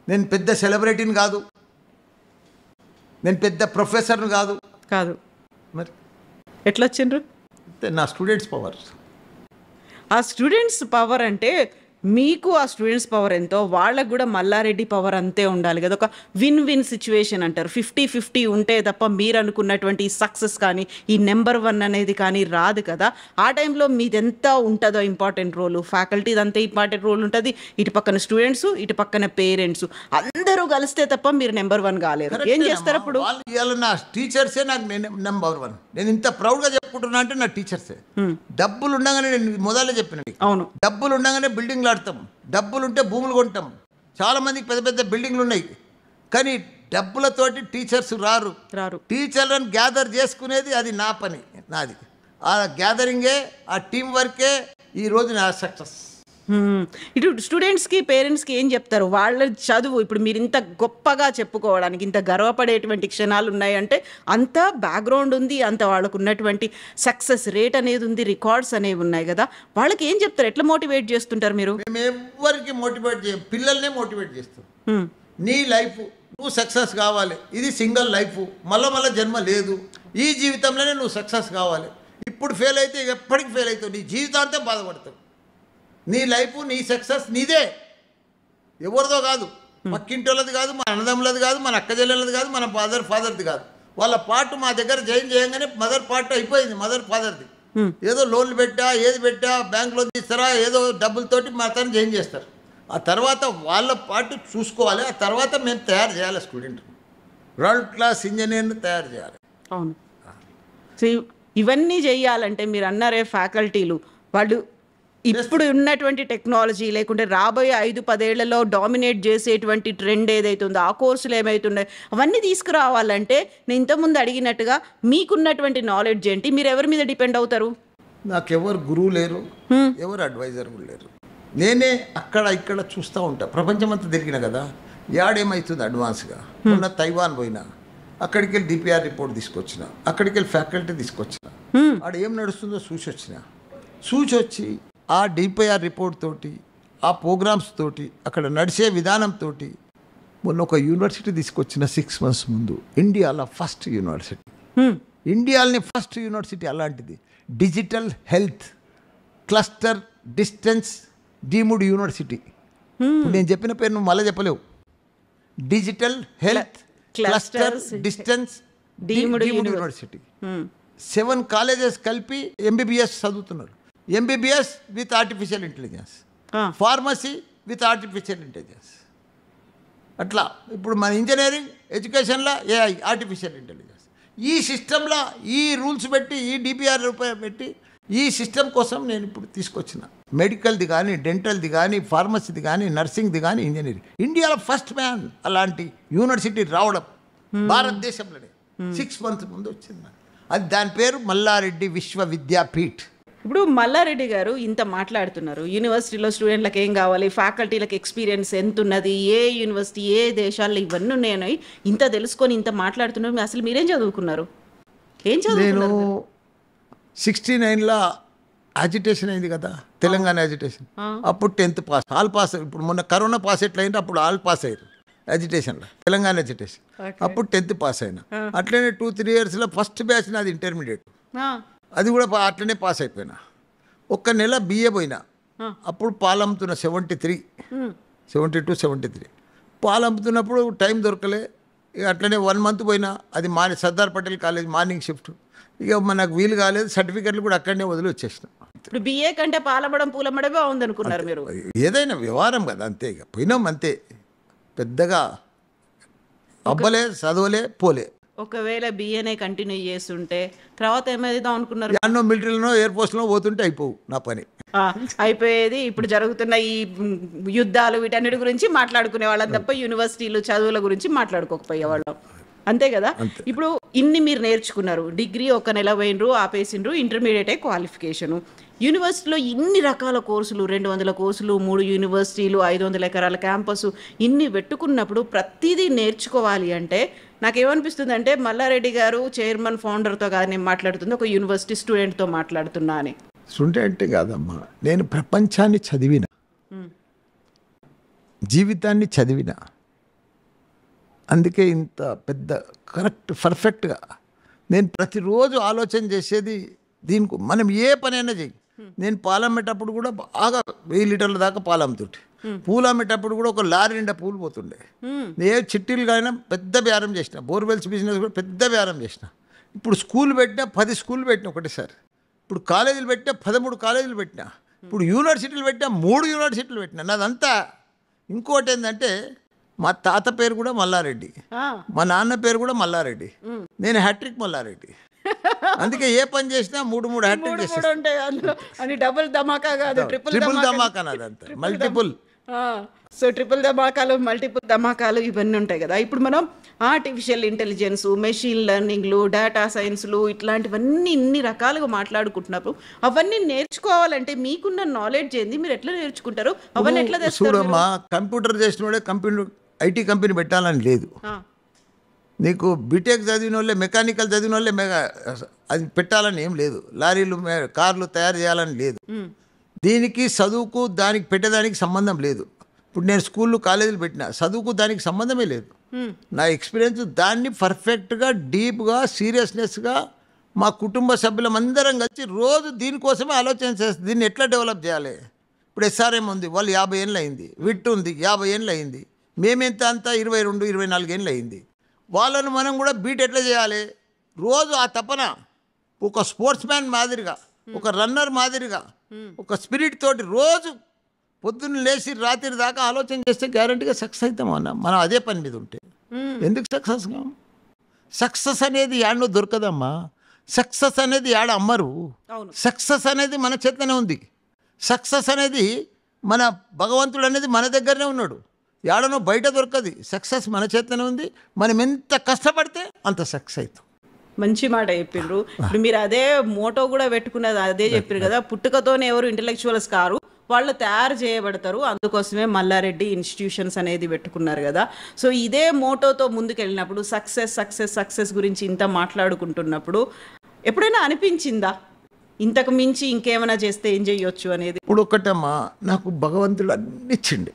నేను పెద్ద సెలబ్రిటీని కాదు, నేను పెద్ద ప్రొఫెసర్ని కాదు, కాదు. మరి ఎట్లా వచ్చిండ్రు? నా స్టూడెంట్స్ పవర్. ఆ స్టూడెంట్స్ పవర్ అంటే మీకు ఆ స్టూడెంట్స్ పవర్ ఎంతో వాళ్ళకు కూడా మల్లారెడ్డి పవర్ అంతే ఉండాలి కదా. ఒక విన్ విన్ సిచ్యువేషన్ అంటారు. 50-50 ఉంటే తప్ప మీరు అనుకున్నటువంటి సక్సెస్ కానీ ఈ నెంబర్ 1 అనేది కానీ రాదు కదా. ఆ టైంలో మీది ఎంత ఉంటుందో ఇంపార్టెంట్ రోల్, ఫ్యాకల్టీది అంతే ఇంపార్టెంట్ రోల్ ఉంటుంది. ఇటు పక్కన స్టూడెంట్స్, ఇటు పక్కన పేరెంట్స్ అందరూ కలిస్తే తప్ప మీరు నెంబర్ 1 కాలేరు. ఏం చేస్తారు అప్పుడు? ఇవాళ నా టీచర్సే నాకు నెంబర్ 1. నేను ఇంత ప్రౌడ్గా చెప్పుకుంటున్నా అంటే నా టీచర్సే. డబ్బులు ఉండగానే, నేను మొదలే చెప్పిన, అవును, డబ్బులు ఉండగానే బిల్డింగ్లు ఆడతాం, డబ్బులు ఉంటే భూములు కొంటాం. చాలామందికి పెద్ద పెద్ద బిల్డింగ్లు ఉన్నాయి, కానీ డబ్బులతోటి టీచర్స్ రారు. టీచర్లను గ్యాదర్ చేసుకునేది అది నా పని, నాది. ఆ గ్యాదరింగే, ఆ టీం వర్కే ఈరోజు నా సక్సెస్. ఇటు స్టూడెంట్స్కి పేరెంట్స్కి ఏం చెప్తారు? వాళ్ళ చదువు ఇప్పుడు మీరు ఇంత గొప్పగా చెప్పుకోవడానికి, ఇంత గర్వపడేటువంటి క్షణాలు ఉన్నాయంటే అంత బ్యాక్గ్రౌండ్ ఉంది, అంత వాళ్ళకు ఉన్నటువంటి సక్సెస్ రేట్ అనేది ఉంది, రికార్డ్స్ అనేవి ఉన్నాయి కదా. వాళ్ళకి ఏం చెప్తారు? ఎట్లా మోటివేట్ చేస్తుంటారు మీరు? మేము ఎవరికి మోటివేట్ చేయం, పిల్లల్నే మోటివేట్ చేస్తాం. నీ లైఫ్ నువ్వు సక్సెస్ కావాలి, ఇది సింగిల్ లైఫ్, మళ్ళా జన్మ లేదు, ఈ జీవితంలోనే నువ్వు సక్సెస్ కావాలి. ఇప్పుడు ఫెయిల్ అయితే ఎప్పటికి ఫెయిల్ అవుతావు, నీ జీవితాంతం బాధపడతావు. నీ లైఫ్, నీ సక్సెస్ నీదే, ఎవరిదో కాదు, పక్కింటోళ్ళది కాదు, మన అన్నదమ్ములది కాదు, మన అక్క చెల్లెలది కాదు, మన ఫాదర్ది కాదు. వాళ్ళ పార్ట్ మా దగ్గర జాయిన్ చేయగానే మదర్ పార్ట్ అయిపోయింది, మదర్ ఫాదర్ది. ఏదో లోన్లు పెట్టా, ఏది పెట్టా, బ్యాంకులో తీస్తారా, ఏదో డబ్బులతోటి మా తను జాయిన్ చేస్తారు. ఆ తర్వాత వాళ్ళ పార్ట్ చూసుకోవాలి. ఆ తర్వాత మేము తయారు చేయాలి స్టూడెంట్, వరల్డ్ క్లాస్ ఇంజనీర్ని తయారు చేయాలి. అవును. సో ఇవన్నీ చేయాలంటే మీరు అన్నారే ఫ్యాకల్టీలు, వాళ్ళు ఇప్పుడు ఉన్నటువంటి టెక్నాలజీ లేకుంటే రాబోయే 5-10 ఏళ్లలో డామినేట్ చేసేటువంటి ట్రెండ్ ఏదైతే ఉందో, ఆ కోర్సులు ఏమవుతున్నాయి అవన్నీ తీసుకురావాలంటే నేను ఇంతకుముందు అడిగినట్టుగా మీకున్నటువంటి నాలెడ్జ్ ఏంటి? మీరు ఎవరి మీద డిపెండ్ అవుతారు? నాకెవరు గురువు లేరు, ఎవరు అడ్వైజర్ కూడా లేరు. నేనే అక్కడ ఇక్కడ చూస్తూ ఉంటా. ప్రపంచం అంతా తిరిగిన కదా, యాడేమవుతుంది అడ్వాన్స్గా. మొన్న తైవాన్ పోయినా, అక్కడికి వెళ్ళి డిపిఆర్ రిపోర్ట్ తీసుకొచ్చిన, అక్కడికి వెళ్ళి ఫ్యాకల్టీ తీసుకొచ్చిన, ఆడ ఏం నడుస్తుందో చూసొచ్చి ఆ డిపిఆర్ రిపోర్ట్ తోటి, ఆ ప్రోగ్రామ్స్ తోటి, అక్కడ నడిచే విధానంతో మొన్న ఒక యూనివర్సిటీ తీసుకొచ్చిన 6 months ముందు. ఇండియాలో ఫస్ట్ యూనివర్సిటీ, ఇండియాలోని ఫస్ట్ యూనివర్సిటీ అలాంటిది. Digital health cluster distance deemed university. నేను చెప్పిన పేరు నువ్వు మళ్ళీ చెప్పలేవు. Digital health cluster distance deemed university. 7 colleges కలిపి MBBS చదువుతున్నారు. MBBS with artificial intelligence, pharmacy with artificial intelligence. అట్లా ఇప్పుడు మన ఇంజనీరింగ్ ఎడ్యుకేషన్లో AI ఆర్టిఫిషియల్ ఇంటెలిజెన్స్. ఈ సిస్టంలో ఈ రూల్స్ పెట్టి, ఈ డిపిఆర్ పెట్టి, ఈ సిస్టమ్ కోసం నేను ఇప్పుడు తీసుకొచ్చిన. మెడికల్ది కానీ, డెంటల్ది కానీ, ఫార్మసీది కానీ, నర్సింగ్ది కానీ, ఇంజనీరింగ్. ఇండియాలో ఫస్ట్ మ్యాన్ అలాంటి యూనివర్సిటీ రావడం భారతదేశంలోనే 6 months ముందు వచ్చింది. అది దాని పేరు మల్లారెడ్డి విశ్వవిద్యాపీఠ్. ఇప్పుడు మల్లారెడ్డి గారు ఇంత మాట్లాడుతున్నారు, యూనివర్సిటీలో స్టూడెంట్లకు ఏం కావాలి, ఫ్యాకల్టీలకు ఎక్స్పీరియన్స్ ఎంత ఉన్నది, ఏ యూనివర్సిటీ ఏ దేశాల్లో ఇవన్నీ ఉన్నాయి, ఇంత తెలుసుకొని ఇంత మాట్లాడుతున్నారు. అసలు మీరేం చదువుకున్నారు? ఏం చదువుకున్నారు? నేను 69లో అజిటేషన్ అయింది కదా, తెలంగాణ అజిటేషన్. అప్పుడు 10th పాస్, ఆల్ పాస్. ఇప్పుడు మొన్న కరోనా పాస్ ఎట్లయింది, అప్పుడు ఆల్ పాస్ అయ్యారు అజిటేషన్లో, తెలంగాణ అజిటేషన్. అప్పుడు 10th పాస్ అయినా. అట్లనే 2-3 yearsలో ఫస్ట్ బ్యాచ్ నాది ఇంటర్మీడియట్, అది కూడా అట్లనే పాస్ అయిపోయినా. 1 నెల BA పోయినా. అప్పుడు పాలు అమ్ముతున్నా 72, 73 పాలు అమ్ముతున్నప్పుడు టైం దొరకలే. ఇక అట్లనే 1 month పోయినా. అది Sardar Patel college morning shift. ఇక మనకు వీలు కాలేదు, సర్టిఫికెట్లు కూడా అక్కడనే వదిలి వచ్చేసిన. ఇప్పుడు BA కంటే పాలమ్మడం పూలమ్మడమే బాగుంది అనుకున్నారు మీరు? ఏదైనా వ్యవహారం కదా, అంతే. ఇక పోయినాం అంతే, పెద్దగా అబ్బలే, చదవలే, పోలే. ఒకవేళ BAనే కంటిన్యూ చేస్తుంటే తర్వాత ఏమైదాం అనుకున్నారు? అన్నో మిలిటరీలోనో ఎయిర్ ఫోర్స్లో పోతుంటే అయిపోవు నా పని, అయిపోయేది. ఇప్పుడు జరుగుతున్న ఈ యుద్ధాలు వీటన్నిటి గురించి మాట్లాడుకునే వాళ్ళం తప్ప యూనివర్సిటీలు చదువుల గురించి మాట్లాడుకోకపోయేవాళ్ళం, అంతే కదా. ఇప్పుడు ఇన్ని మీరు నేర్చుకున్నారు, డిగ్రీ 1 నెల పోయినరు, ఆపేసిండ్రు, ఇంటర్మీడియట్ క్వాలిఫికేషను. యూనివర్సిటీలో ఇన్ని రకాల కోర్సులు, 200 కోర్సులు, 3 యూనివర్సిటీలు, 500 ఎకరాల క్యాంపస్, ఇన్ని పెట్టుకున్నప్పుడు ప్రతిదీ నేర్చుకోవాలి అంటే నాకేమనిపిస్తుంది అంటే మల్లారెడ్డి గారు చైర్మన్ ఫౌండర్తో కాదు నేను మాట్లాడుతుంది, ఒక యూనివర్సిటీ స్టూడెంట్తో మాట్లాడుతున్నా అని. స్టూడెంట్ కాదమ్మా, నేను ప్రపంచాన్ని చదివిన, జీవితాన్ని చదివిన, అందుకే ఇంత పెద్ద కరెక్ట్ పర్ఫెక్ట్గా నేను ప్రతిరోజు ఆలోచన చేసేది దీనికి. మనం ఏ పనైనా చెయ్యి. నేను పాలు అమ్మేటప్పుడు కూడా బాగా 1000 లీటర్ల దాకా పాలు అమ్ముతుంటే, పూలు అమ్మేటప్పుడు కూడా ఒక లారీ నిండా పూలు పోతుండే. ఏ చిట్టీలు కానీ పెద్ద బేరం చేసిన, బోర్వెల్స్ బిజినెస్ కూడా పెద్ద బేరం చేసిన. ఇప్పుడు స్కూల్ పెట్టినా 10 స్కూల్ పెట్టిన ఒకటేసారి. ఇప్పుడు కాలేజీలు పెట్టినా 13 కాలేజీలు పెట్టినా. ఇప్పుడు యూనివర్సిటీలు పెట్టినా 3 యూనివర్సిటీలు పెట్టినా. నాదంతా. ఇంకోటి ఏంటంటే మా తాత పేరు కూడా మల్లారెడ్డి, మా నాన్న పేరు కూడా మల్లారెడ్డి, నేను హ్యాట్రిక్ మల్లారెడ్డి. అందుకే ఏ పని చేసినా 3 హ్యాట్రిక్ చేస్తాను. అని డబుల్ ధమాకా కాదు, ట్రిపుల్ ధమాకా నాదంతా, మల్టిపుల్. సో ట్రిపుల్ ధమాకాలు, మల్టిపుల్ ధమాకాలు ఇవన్నీ ఉంటాయి కదా. ఇప్పుడు మనం ఆర్టిఫిషియల్ ఇంటెలిజెన్స్, మెషిన్ లెర్నింగ్లు, డేటా సైన్స్లు ఇట్లాంటివన్నీ ఇన్ని రకాలుగా మాట్లాడుకుంటున్నప్పుడు అవన్నీ నేర్చుకోవాలంటే మీకున్న నాలెడ్జ్ ఏంది, మీరు ఎట్లా నేర్చుకుంటారు, అవన్నీ ఎట్లా తెస్తారు? చూడమ్మా, కంప్యూటర్ చేసిన వాడే ఐటీ కంపెనీ పెట్టాలని లేదు. నీకు బీటెక్ చదివిన వాళ్ళే, మెకానికల్ చదివిన వాళ్ళే అది పెట్టాలని ఏం లేదు. లారీలు, కార్లు తయారు చేయాలని లేదు. దీనికి చదువుకు దానికి పెట్టేదానికి సంబంధం లేదు. ఇప్పుడు నేను స్కూళ్ళు కాలేజీలు పెట్టినా, చదువుకు దానికి సంబంధమే లేదు. నా ఎక్స్పీరియన్స్ దాన్ని పర్ఫెక్ట్గా, డీప్గా, సీరియస్నెస్గా మా కుటుంబ సభ్యులందరం కలిసి రోజు దీనికోసమే ఆలోచన చేస్తుంది. దీన్ని ఎట్లా డెవలప్ చేయాలి. ఇప్పుడు ఎస్ఆర్ఎం ఉంది, వాళ్ళు 50 ఏళ్ళు అయింది. విట్ ఉంది, 50 ఏళ్ళు అయింది. మేమెంత అంతా 22, 24 ఏళ్ళు అయింది. వాళ్ళను మనం కూడా బీట్ ఎట్లా చేయాలి. రోజు ఆ తపన ఒక స్పోర్ట్స్ మ్యాన్ మాదిరిగా, ఒక రన్నర్ మాదిరిగా, ఒక స్పిరిట్ తోటి రోజు పొద్దున్న లేచి రాత్రి దాకా ఆలోచన చేస్తే గ్యారంటీగా సక్సెస్ అవుతాం అన్న. మనం అదే పని మీద ఉంటే ఎందుకు సక్సెస్ కాం? సక్సెస్ అనేది యాడనో దొరకదమ్మా. సక్సెస్ అనేది యాడ అమ్మరు. సక్సెస్ అనేది మన చేతనే ఉంది. సక్సెస్ అనేది మన భగవంతుడు అనేది మన దగ్గరనే ఉన్నాడు. యాడనో బయట దొరకది. సక్సెస్ మన చేతనే ఉంది. మనం ఎంత కష్టపడితే అంత సక్సెస్ అవుతాం. మంచి మాట చెప్పిండ్రు. ఇప్పుడు మీరు అదే మోటో కూడా పెట్టుకున్నది అదే చెప్పారు కదా, పుట్టుకతోనే ఎవరు ఇంటెలెక్చువల్స్ కారు, వాళ్ళు తయారు చేయబడతారు. అందుకోసమే మల్లారెడ్డి ఇన్స్టిట్యూషన్స్ అనేది పెట్టుకున్నారు కదా. సో ఇదే మోటోతో ముందుకెళ్ళినప్పుడు సక్సెస్ సక్సెస్ సక్సెస్ గురించి ఇంత మాట్లాడుకుంటున్నప్పుడు ఎప్పుడైనా అనిపించిందా ఇంతకు మించి ఇంకేమైనా చేస్తే ఏం చేయొచ్చు అనేది? ఇప్పుడు ఒకటమ్మా, నాకు భగవంతుడు అన్ని ఇచ్చిండు.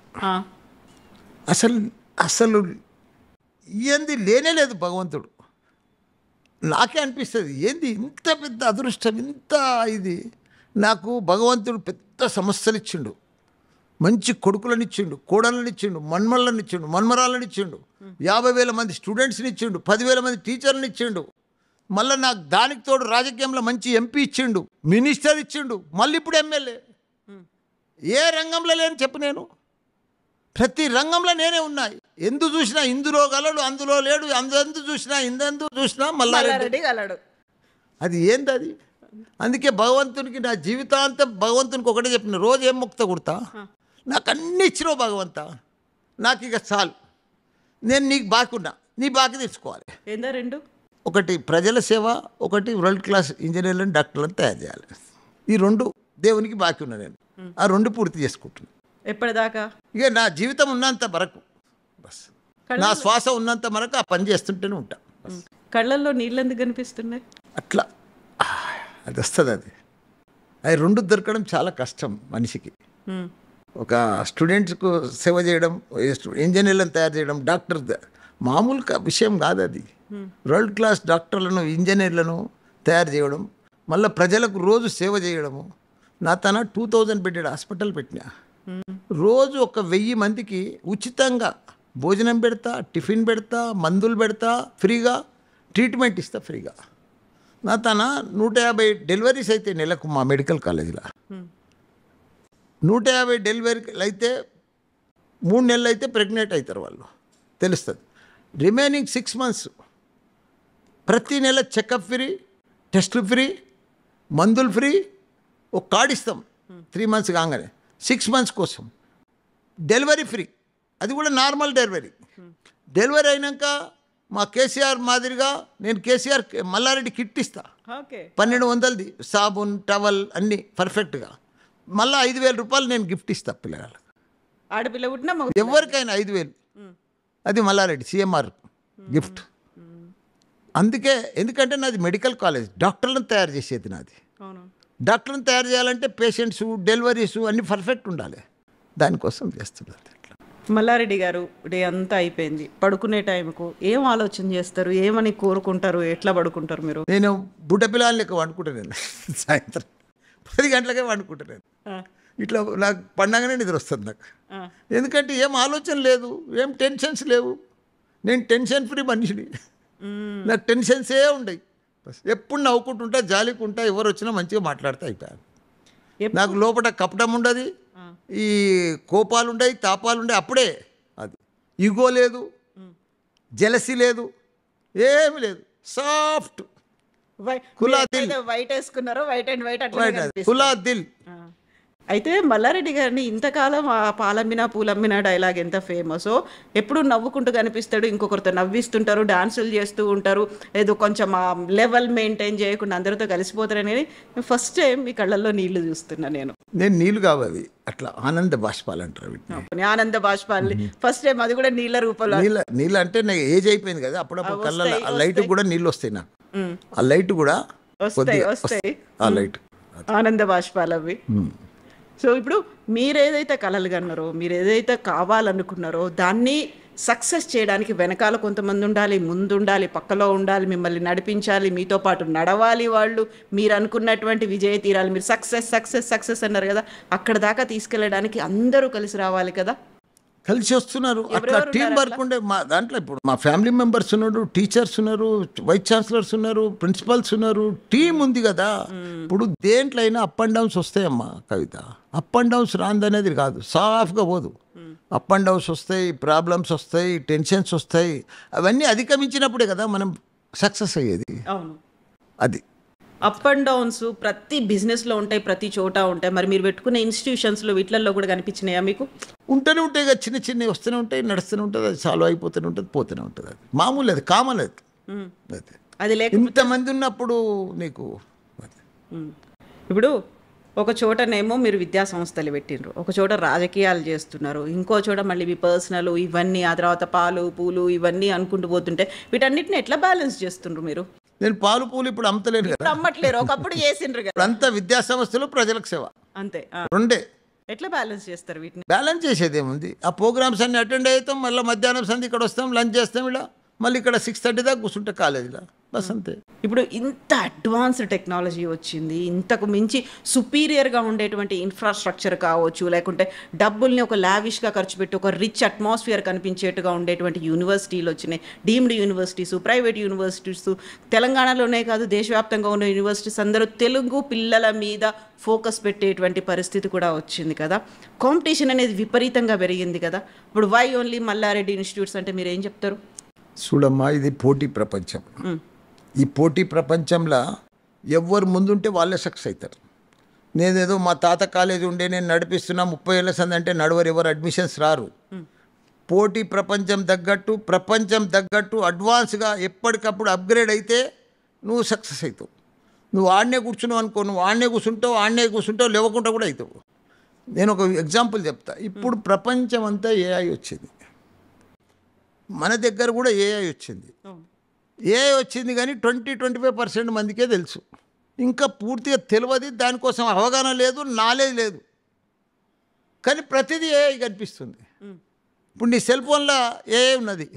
అసలు అసలు ఏంది లేనే లేదు భగవంతుడు. నాకే అనిపిస్తుంది ఏంది ఇంత పెద్ద అదృష్టం, ఇంత ఇది. నాకు భగవంతుడు పెద్ద సమస్యలు ఇచ్చిండు. మంచి కొడుకులను ఇచ్చిండు, కోడళ్ళని ఇచ్చిండు, మన్మళ్ళని ఇచ్చిండు, మన్మరాలను ఇచ్చిండు, 50,000 మంది స్టూడెంట్స్ని ఇచ్చిండు, 10,000 మంది టీచర్ని ఇచ్చిండు. మళ్ళీ నాకు దానికి తోడు రాజకీయంలో మంచి ఎంపీ ఇచ్చిండు, మినిస్టర్ ఇచ్చిండు, మళ్ళీ ఇప్పుడు ఎమ్మెల్యే. ఏ రంగంలో లేని చెప్పు, నేను ప్రతి రంగంలో నేనే ఉన్నాయి. ఎందు చూసినా ఇందులో గలడు, అందులో లేడు, అందు చూసినా ఇందందు చూసినా మల్లారెడ్డి గలడు. అది ఏంది అది? అందుకే భగవంతునికి నా జీవితాంతం భగవంతునికి ఒకటే చెప్పిన, రోజు ఏం మొక్త కుడతా, నాకు అన్ని ఇచ్చినావు భగవంతా, నాకు ఇక చాలు, నేను నీకు బాకున్నా, నీ బాకి తీర్చుకోవాలి. ఏందా రెండు? ఒకటి ప్రజల సేవ, ఒకటి వరల్డ్ క్లాస్ ఇంజనీర్లను డాక్టర్లను తయారు చేయాలి. ఈ 2 దేవునికి బాకి ఉన్నా. నేను ఆ 2 పూర్తి చేసుకుంటున్నాను. ఎప్పటిదాకా? ఇక నా జీవితం ఉన్నంత వరకు, బస్ నా శ్వాస ఉన్నంత వరకు ఆ పని చేస్తుంటేనే ఉంటా. కళ్ళల్లో నీళ్ళు ఎందుకు కనిపిస్తున్నాయి? అట్లా అది వస్తుంది. అది 2 దొరకడం చాలా కష్టం మనిషికి. ఒక స్టూడెంట్స్కు సేవ చేయడం, ఇంజనీర్లను తయారు చేయడం, డాక్టర్ మామూలు విషయం కాదు అది. వరల్డ్ క్లాస్ డాక్టర్లను, ఇంజనీర్లను తయారు చేయడం, మళ్ళీ ప్రజలకు రోజు సేవ చేయడము. నా తన 2000 బెడ్డెడ్ హాస్పిటల్ పెట్టినా. రోజు 1000 మందికి ఉచితంగా భోజనం పెడతా, టిఫిన్ పెడతా, మందులు పెడతా, ఫ్రీగా ట్రీట్మెంట్ ఇస్తా ఫ్రీగా. నా తన 150 డెలివరీస్ అయితే నెలకు మా మెడికల్ కాలేజీలో. 150 డెలివరీలు అయితే 3 నెలలు అయితే ప్రెగ్నెంట్ అవుతారు వాళ్ళు, తెలుస్తుంది. రిమైనింగ్ 6 మంత్స్ ప్రతి నెల చెకప్ ఫ్రీ, టెస్టులు ఫ్రీ, మందులు ఫ్రీ. ఒక కార్డు ఇస్తాం 3 మంత్స్ కాగానే. 6 మంత్స్ కోసం డెలివరీ ఫ్రీ, అది కూడా నార్మల్ డెలివరీ. డెలివరీ అయినాక మా కేసీఆర్ మాదిరిగా నేను కేసీఆర్ మల్లారెడ్డి కిట్ ఇస్తా. 1200ది సాబున్, టవల్ అన్నీ పర్ఫెక్ట్గా. మళ్ళీ 5,000 రూపాయలు నేను గిఫ్ట్ ఇస్తా పిల్లగాళ్ళకి. ఆడపిల్ల పుట్టినా ఎవరికైనా 5,000, అది మల్లారెడ్డి సిఎంఆర్ గిఫ్ట్. అందుకే ఎందుకంటే నాది మెడికల్ కాలేజ్, డాక్టర్లను తయారు చేసేది నాది. అవును. డాక్టర్లను తయారు చేయాలంటే పేషెంట్స్, డెలివరీస్ అన్నీ పర్ఫెక్ట్ ఉండాలి. దానికోసం చేస్తున్నారు. మల్లారెడ్డి గారు, డే అంతా అయిపోయింది, పడుకునే టైంకు ఏం ఆలోచన చేస్తారు, ఏమని కోరుకుంటారు, ఎట్లా పడుకుంటారు మీరు? నేను బుడ్డ పిల్లలు లెక్క వండుకుంటాను. నేను సాయంత్రం 10 గంటలకే వండుకుంటాను. ఇట్లా నాకు పండగానే నిద్ర వస్తుంది నాకు. ఎందుకంటే ఏం ఆలోచన లేదు, ఏం టెన్షన్స్ లేవు. నేను టెన్షన్ ఫ్రీ మనిషిని. నాకు టెన్షన్సే ఉండయి. ఎప్పుడు నవ్వుకుంటుంటా, జాలికుంటా, ఎవరు వచ్చినా మంచిగా మాట్లాడితే అయిపోయాను. నాకు లోపల కపటం ఉండదు, ఈ కోపాలు ఉండయి, తాపాలు ఉండయి. అప్పుడే అది ఈగో లేదు, జెలసీ లేదు, ఏమి లేదు. సాఫ్ట్ వైట్ వేసుకున్నారో, వైట్ అండ్ వైట్ కులా దిల్. అయితే మల్లారెడ్డి గారిని ఇంతకాలం ఆ పాలమ్మిన పూలమ్మిన డైలాగ్ ఎంత ఫేమసో, ఎప్పుడు నవ్వుకుంటూ కనిపిస్తాడు, ఇంకొకరితో నవ్విస్తుంటారు, డాన్సులు చేస్తూ ఉంటారు, ఏదో కొంచెం ఆ లెవెల్ మెయింటైన్ చేయకుండా అందరితో కలిసిపోతారనేది ఫస్ట్ టైం మీ కళ్ళల్లో నీళ్లు చూస్తున్నా నేను. నీళ్ళు కావాలి, అట్లా ఆనంద బాష్పాలు అంటారు. ఆనంద బాష్పాలు ఫస్ట్ టైం, అది కూడా నీళ్ళ రూపంలో. నీళ్ళు అంటే నాకు ఏజ్ అయిపోయింది కదా, అప్పుడప్పుడు కళ్ళ ఆ లైట్ కూడా నీళ్ళు వస్తాయి నాకు. ఆ లైట్ కూడా వస్తాయి, ఆ లైట్ ఆనంద బాష్పాలు అవి. సో ఇప్పుడు మీరు ఏదైతే కలలు కన్నారో, మీరు ఏదైతే కావాలనుకున్నారో, దాన్ని సక్సెస్ చేయడానికి వెనకాల కొంతమంది ఉండాలి, ముందు ఉండాలి, పక్కలో ఉండాలి, మిమ్మల్ని నడిపించాలి, మీతో పాటు నడవాలి వాళ్ళు. మీరు అనుకున్నటువంటి విజయ తీరాలి. మీరు సక్సెస్ సక్సెస్ సక్సెస్ అన్నారు కదా, అక్కడ దాకా తీసుకెళ్ళడానికి అందరూ కలిసి రావాలి కదా. కలిసి వస్తున్నారు. అట్లా టీం వర్క్ ఉండే మా దాంట్లో ఇప్పుడు మా ఫ్యామిలీ మెంబర్స్ ఉన్నారు, టీచర్స్ ఉన్నారు, వైస్ ఛాన్సలర్స్ ఉన్నారు, ప్రిన్సిపల్స్ ఉన్నారు, టీం ఉంది కదా. ఇప్పుడు దేంట్లో అయినా అప్ అండ్ డౌన్స్ వస్తాయమ్మా కవిత. అప్ అండ్ డౌన్స్ రాందనేది కాదు, సాఫ్గా పోదు. అప్ అండ్ డౌన్స్ వస్తాయి, ప్రాబ్లమ్స్ వస్తాయి, టెన్షన్స్ వస్తాయి. అవన్నీ అధిగమించినప్పుడే కదా మనం సక్సెస్ అయ్యేది. అవును, అది అప్ అండ్ డౌన్స్ ప్రతి బిజినెస్లో ఉంటాయి, ప్రతి చోట ఉంటాయి. మరి మీరు పెట్టుకునే ఇన్స్టిట్యూషన్స్లో వీటిల్లో కూడా కనిపించినాయా మీకు? ఉంటూనే ఉంటాయి కదా, చిన్న చిన్నవి వస్తూనే ఉంటాయి, నడుస్తూనే ఉంటుంది, అది సాల్వ్ అయిపోతూనే ఉంటుంది, పోతూనే ఉంటుంది. అది మామూలు, అది కామన్. అది లేక ఇంతమంది ఉన్నప్పుడు నీకు ఇప్పుడు ఒక చోటనేమో మీరు విద్యా సంస్థలు పెట్టినరు, ఒక చోట రాజకీయాలు చేస్తున్నారు, ఇంకో చోట మళ్ళీ మీ పర్సనల్ ఇవన్నీ, ఆ తర్వాత పాలు పూలు ఇవన్నీ అనుకుంటూ పోతుంటే వీటన్నిటిని ఎట్లా బ్యాలెన్స్ చేస్తుండ్రు మీరు? నేను పాలు పూలు ఇప్పుడు అమ్మతలేను కదా, అమ్మట్లేరు, ఒకప్పుడు చేసిండ్రు కదా. అంతా విద్యా సంస్థలు, ప్రజలకు సేవ, అంతే. రెండే. ఎట్లా బ్యాలెన్స్ చేస్తారు వీటిని? బ్యాలెన్స్ చేసేది ఏముంది, ఆ ప్రోగ్రామ్స్ అన్ని అటెండ్ అవుతాం, మళ్ళీ మధ్యాహ్నం సంధి ఇక్కడ వస్తాం, లంచ్ చేస్తాం, ఇలా మళ్ళీ ఇక్కడ 6:30 దాకా కూర్చుంటే కాలేజీలో, బస్ అంతే. ఇప్పుడు ఇంత అడ్వాన్స్డ్ టెక్నాలజీ వచ్చింది, ఇంతకు మించి సుపీరియర్గా ఉండేటువంటి ఇన్ఫ్రాస్ట్రక్చర్ కావచ్చు, లేకుంటే డబ్బుల్ని ఒక లావిష్గా ఖర్చు పెట్టి ఒక రిచ్ అట్మాస్ఫియర్ కనిపించేట్టుగా ఉండేటువంటి యూనివర్సిటీలు వచ్చినాయి. డీమ్డ్ యూనివర్సిటీస్, ప్రైవేట్ యూనివర్సిటీస్, తెలంగాణలోనే కాదు దేశవ్యాప్తంగా ఉన్న యూనివర్సిటీస్ అందరూ తెలుగు పిల్లల మీద ఫోకస్ పెట్టేటువంటి పరిస్థితి కూడా వచ్చింది కదా. కాంపిటీషన్ అనేది విపరీతంగా పెరిగింది కదా. ఇప్పుడు వై ఓన్లీ మల్లారెడ్డి ఇన్స్టిట్యూట్స్ అంటే మీరు ఏం చెప్తారు? చూడమ్మా, ఇది పోటీ ప్రపంచం. ఈ పోటీ ప్రపంచంలో ఎవరు ముందుంటే వాళ్ళే సక్సెస్ అవుతారు. నేనేదో మా తాత కాలేజీ ఉండే నేను నడిపిస్తున్నా 30 ఏళ్ళ సంది అంటే నడవరు, ఎవరు అడ్మిషన్స్ రారు. పోటీ ప్రపంచం తగ్గట్టు అడ్వాన్స్గా ఎప్పటికప్పుడు అప్గ్రేడ్ అయితే నువ్వు సక్సెస్ అవుతావు. నువ్వు ఆడనే కూర్చున్నావు అనుకో, నువ్వు ఆడనే కూర్చుంటావు, లేవకుండా కూడా అవుతావు. నేను ఒక ఎగ్జాంపుల్ చెప్తా. ఇప్పుడు ప్రపంచం అంతా ఏఐ వచ్చింది, మన దగ్గర కూడా ఏఐ వచ్చింది కానీ 20-25% మందికే తెలుసు. ఇంకా పూర్తిగా తెలియదు, దానికోసం అవగాహన లేదు, నాలెడ్జ్ లేదు. కానీ ప్రతిదీ ఏఐ కనిపిస్తుంది. ఇప్పుడు నీ సెల్ ఫోన్లో ఏఐ ఉన్నది.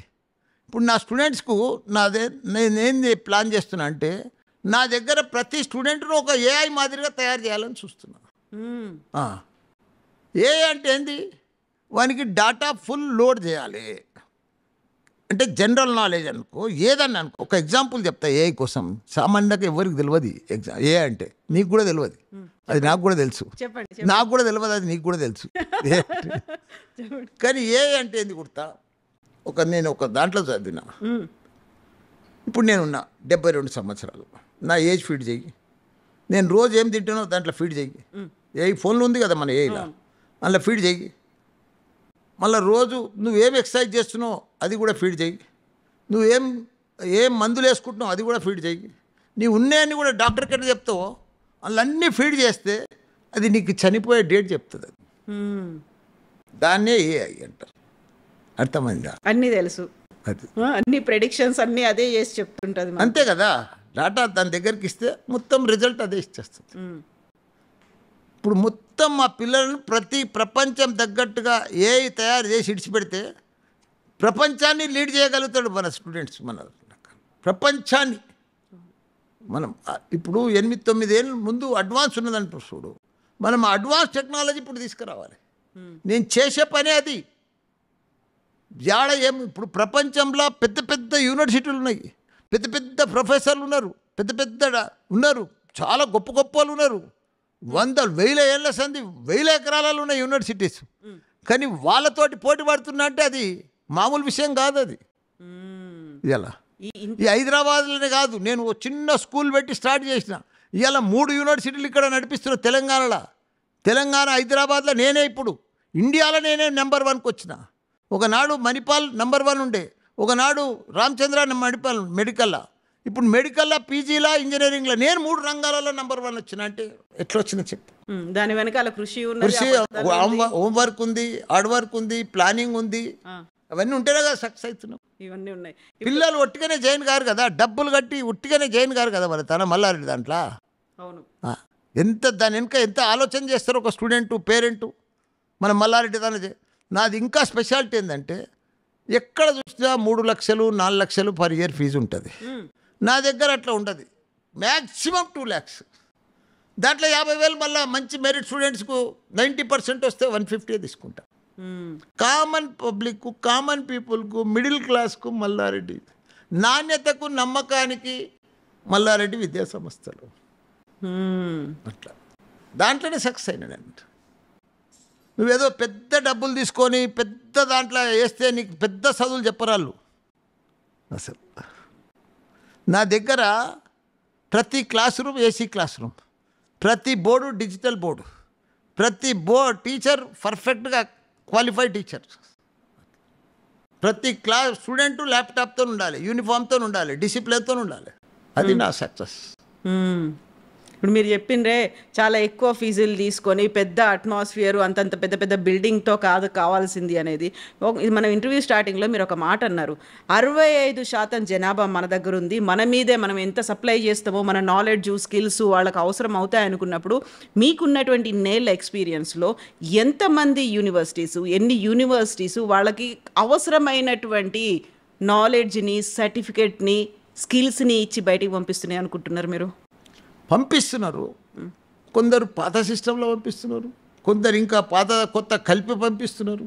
ఇప్పుడు నా స్టూడెంట్స్కు నేనేంది ప్లాన్ చేస్తున్నా అంటే, నా దగ్గర ప్రతి స్టూడెంట్ను ఒక ఏఐ మాదిరిగా తయారు చేయాలని చూస్తున్నా. ఏఐ అంటే ఏంది, వానికి డాటా ఫుల్ లోడ్ చేయాలి. అంటే జనరల్ నాలెడ్జ్ అనుకో, ఏదన్నా అనుకో. ఒక ఎగ్జాంపుల్ చెప్తా ఏఐ కోసం. సామాన్యంగా ఎవరికి తెలియదు ఏ అంటే, నీకు కూడా తెలియదు, అది నాకు కూడా తెలుసు. నాకు కూడా తెలియదు, అది నీకు కూడా తెలుసు. కానీ ఏ అంటే ఏంది గుర్తా, నేను ఒక దాంట్లో చదివినా. ఇప్పుడు నేనున్నా 72 సంవత్సరాలు, నా ఏజ్ ఫీడ్ చెయ్యి, నేను రోజు ఏం తింటానో దాంట్లో ఫీడ్ చెయ్యి. ఏ ఫోన్లో ఉంది కదా మన ఏఐలా, అందులో ఫీడ్ చెయ్యి. మళ్ళీ రోజు నువ్వేం ఎక్సర్సైజ్ చేస్తున్నావు అది కూడా ఫీడ్ చెయ్యి. ఏం మందులు వేసుకుంటున్నావు అది కూడా ఫీడ్ చెయ్యి. నీ ఉన్నాయని కూడా డాక్టర్కి ఎట్లా చెప్తావో అన్నీ ఫీడ్ చేస్తే అది నీకు చనిపోయే డేట్ చెప్తుంది. అది దాన్నే ఏఐ అంటారు. అర్థమైందా? అన్నీ తెలుసు. అది అన్ని ప్రెడిక్షన్స్ అన్నీ అదే చేసి చెప్తుంటుంది మనకి. అంతే కదా, డాటా దాని దగ్గరికి ఇస్తే మొత్తం రిజల్ట్ అదే ఇచ్చేస్తుంది. ఇప్పుడు మొత్తం మా పిల్లలను ప్రతి ప్రపంచం తగ్గట్టుగా ఏ తయారు చేసి ఇడిచిపెడితే ప్రపంచాన్ని లీడ్ చేయగలుగుతాడు మన స్టూడెంట్స్. మన ప్రపంచాన్ని మనం ఇప్పుడు 8-9 ఏళ్ళ ముందు అడ్వాన్స్ ఉన్నదంటారు చూడు, మనం అడ్వాన్స్ టెక్నాలజీ ఇప్పుడు తీసుకురావాలి. నేను చేసే పనే అది. ఇప్పుడు ప్రపంచంలో పెద్ద పెద్ద యూనివర్సిటీలు ఉన్నాయి, పెద్ద పెద్ద ప్రొఫెసర్లు ఉన్నారు, పెద్ద పెద్ద ఉన్నారు, చాలా గొప్ప గొప్ప వాళ్ళు ఉన్నారు. 100,000 ఏళ్ళ సంది 1000 ఎకరాలలో ఉన్న యూనివర్సిటీస్. కానీ వాళ్ళతోటి పోటీ పడుతున్నా అంటే అది మామూలు విషయం కాదు. అది ఇలా ఈ హైదరాబాద్లోనే కాదు, నేను ఒక చిన్న స్కూల్ పెట్టి స్టార్ట్ చేసిన. ఇవాళ 3 యూనివర్సిటీలు ఇక్కడ నడిపిస్తున్న తెలంగాణలో. తెలంగాణ హైదరాబాద్లో నేనే ఇప్పుడు ఇండియాలో నేనే నెంబర్ 1కి వచ్చిన. ఒకనాడు మణిపాల్ నెంబర్ 1 ఉండే, ఒకనాడు రామచంద్ర మణిపాల్ మెడికల్లో, ఇప్పుడు మెడికల్లో, పీజీలా, ఇంజనీరింగ్లో నేను 3 రంగాలలో నెంబర్ 1 వచ్చిన. అంటే ఎట్లా వచ్చిన చెప్పు. దాని వెనకాల కృషి హోంవర్క్ ఉంది, హార్డ్ వర్క్ ఉంది, ప్లానింగ్ ఉంది, అవన్నీ ఉంటేనే కదా సక్సెస్ అవుతున్నాం. ఇవన్నీ ఉన్నాయి. పిల్లలు ఒట్టిగానే జాయిన్ కారు కదా, డబ్బులు కట్టి ఒట్టిగానే జాయిన్ కారు కదా మరి తన మల్లారెడ్డి దాంట్లో. అవును, ఎంత దాని వెనుక ఎంత ఆలోచన చేస్తారు ఒక స్టూడెంటు, పేరెంటు. మన మల్లారెడ్డి దాని నాది ఇంకా స్పెషాలిటీ ఏంటంటే ఎక్కడ చూసినా 3 లక్షలు 4 లక్షలు పర్ ఇయర్ ఫీజు ఉంటుంది. నా దగ్గర అట్లా ఉండదు, మ్యాక్సిమం 2 lakhs. దాంట్లో 50,000 మళ్ళీ మంచి మెరిట్ స్టూడెంట్స్కు 90% వస్తే 150 తీసుకుంటా. కామన్ పబ్లిక్, కామన్ పీపుల్కు, మిడిల్ క్లాస్కు మల్లారెడ్డి, నాణ్యతకు నమ్మకానికి మల్లారెడ్డి విద్యా సంస్థలు. అట్లా దాంట్లోనే సక్సెస్ అయినా. నువ్వేదో పెద్ద డబ్బులు తీసుకొని పెద్ద దాంట్లో వేస్తే నీకు పెద్ద చదువులు చెప్పరాళ్ళు. అసలు నా దగ్గర ప్రతి class room AC class room, ప్రతి బోర్డు డిజిటల్ బోర్డు, ప్రతి టీచర్ పర్ఫెక్ట్గా క్వాలిఫైడ్ టీచర్, ప్రతి క్లాస్ స్టూడెంటు ల్యాప్టాప్తో ఉండాలి, యూనిఫామ్తో ఉండాలి, డిసిప్లిన్తో ఉండాలి. అది నా సక్సెస్. ఇప్పుడు మీరు చెప్పిండ్రే చాలా ఎక్కువ ఫీజులు తీసుకొని పెద్ద అట్మాస్ఫియర్ అంతంత పెద్ద పెద్ద బిల్డింగ్తో కావాల్సింది అనేది. ఇది మనం ఇంటర్వ్యూ స్టార్టింగ్లో మీరు ఒక మాట అన్నారు, 65% జనాభా మన దగ్గర ఉంది, మన మీదే మనం ఎంత సప్లై చేస్తామో మన నాలెడ్జ్, స్కిల్స్ వాళ్ళకి అవసరం అవుతాయి అనుకున్నప్పుడు మీకున్నటువంటి నేళ్ళ ఎక్స్పీరియన్స్లో ఎంతమంది ఎన్ని యూనివర్సిటీస్ వాళ్ళకి అవసరమైనటువంటి నాలెడ్జ్ని, సర్టిఫికేట్ని, స్కిల్స్ని ఇచ్చి బయటికి పంపిస్తున్నాయి అనుకుంటున్నారు మీరు? పంపిస్తున్నారు. కొందరు పాత సిస్టంలో పంపిస్తున్నారు, కొందరు ఇంకా పాత కొత్త కలిపి పంపిస్తున్నారు.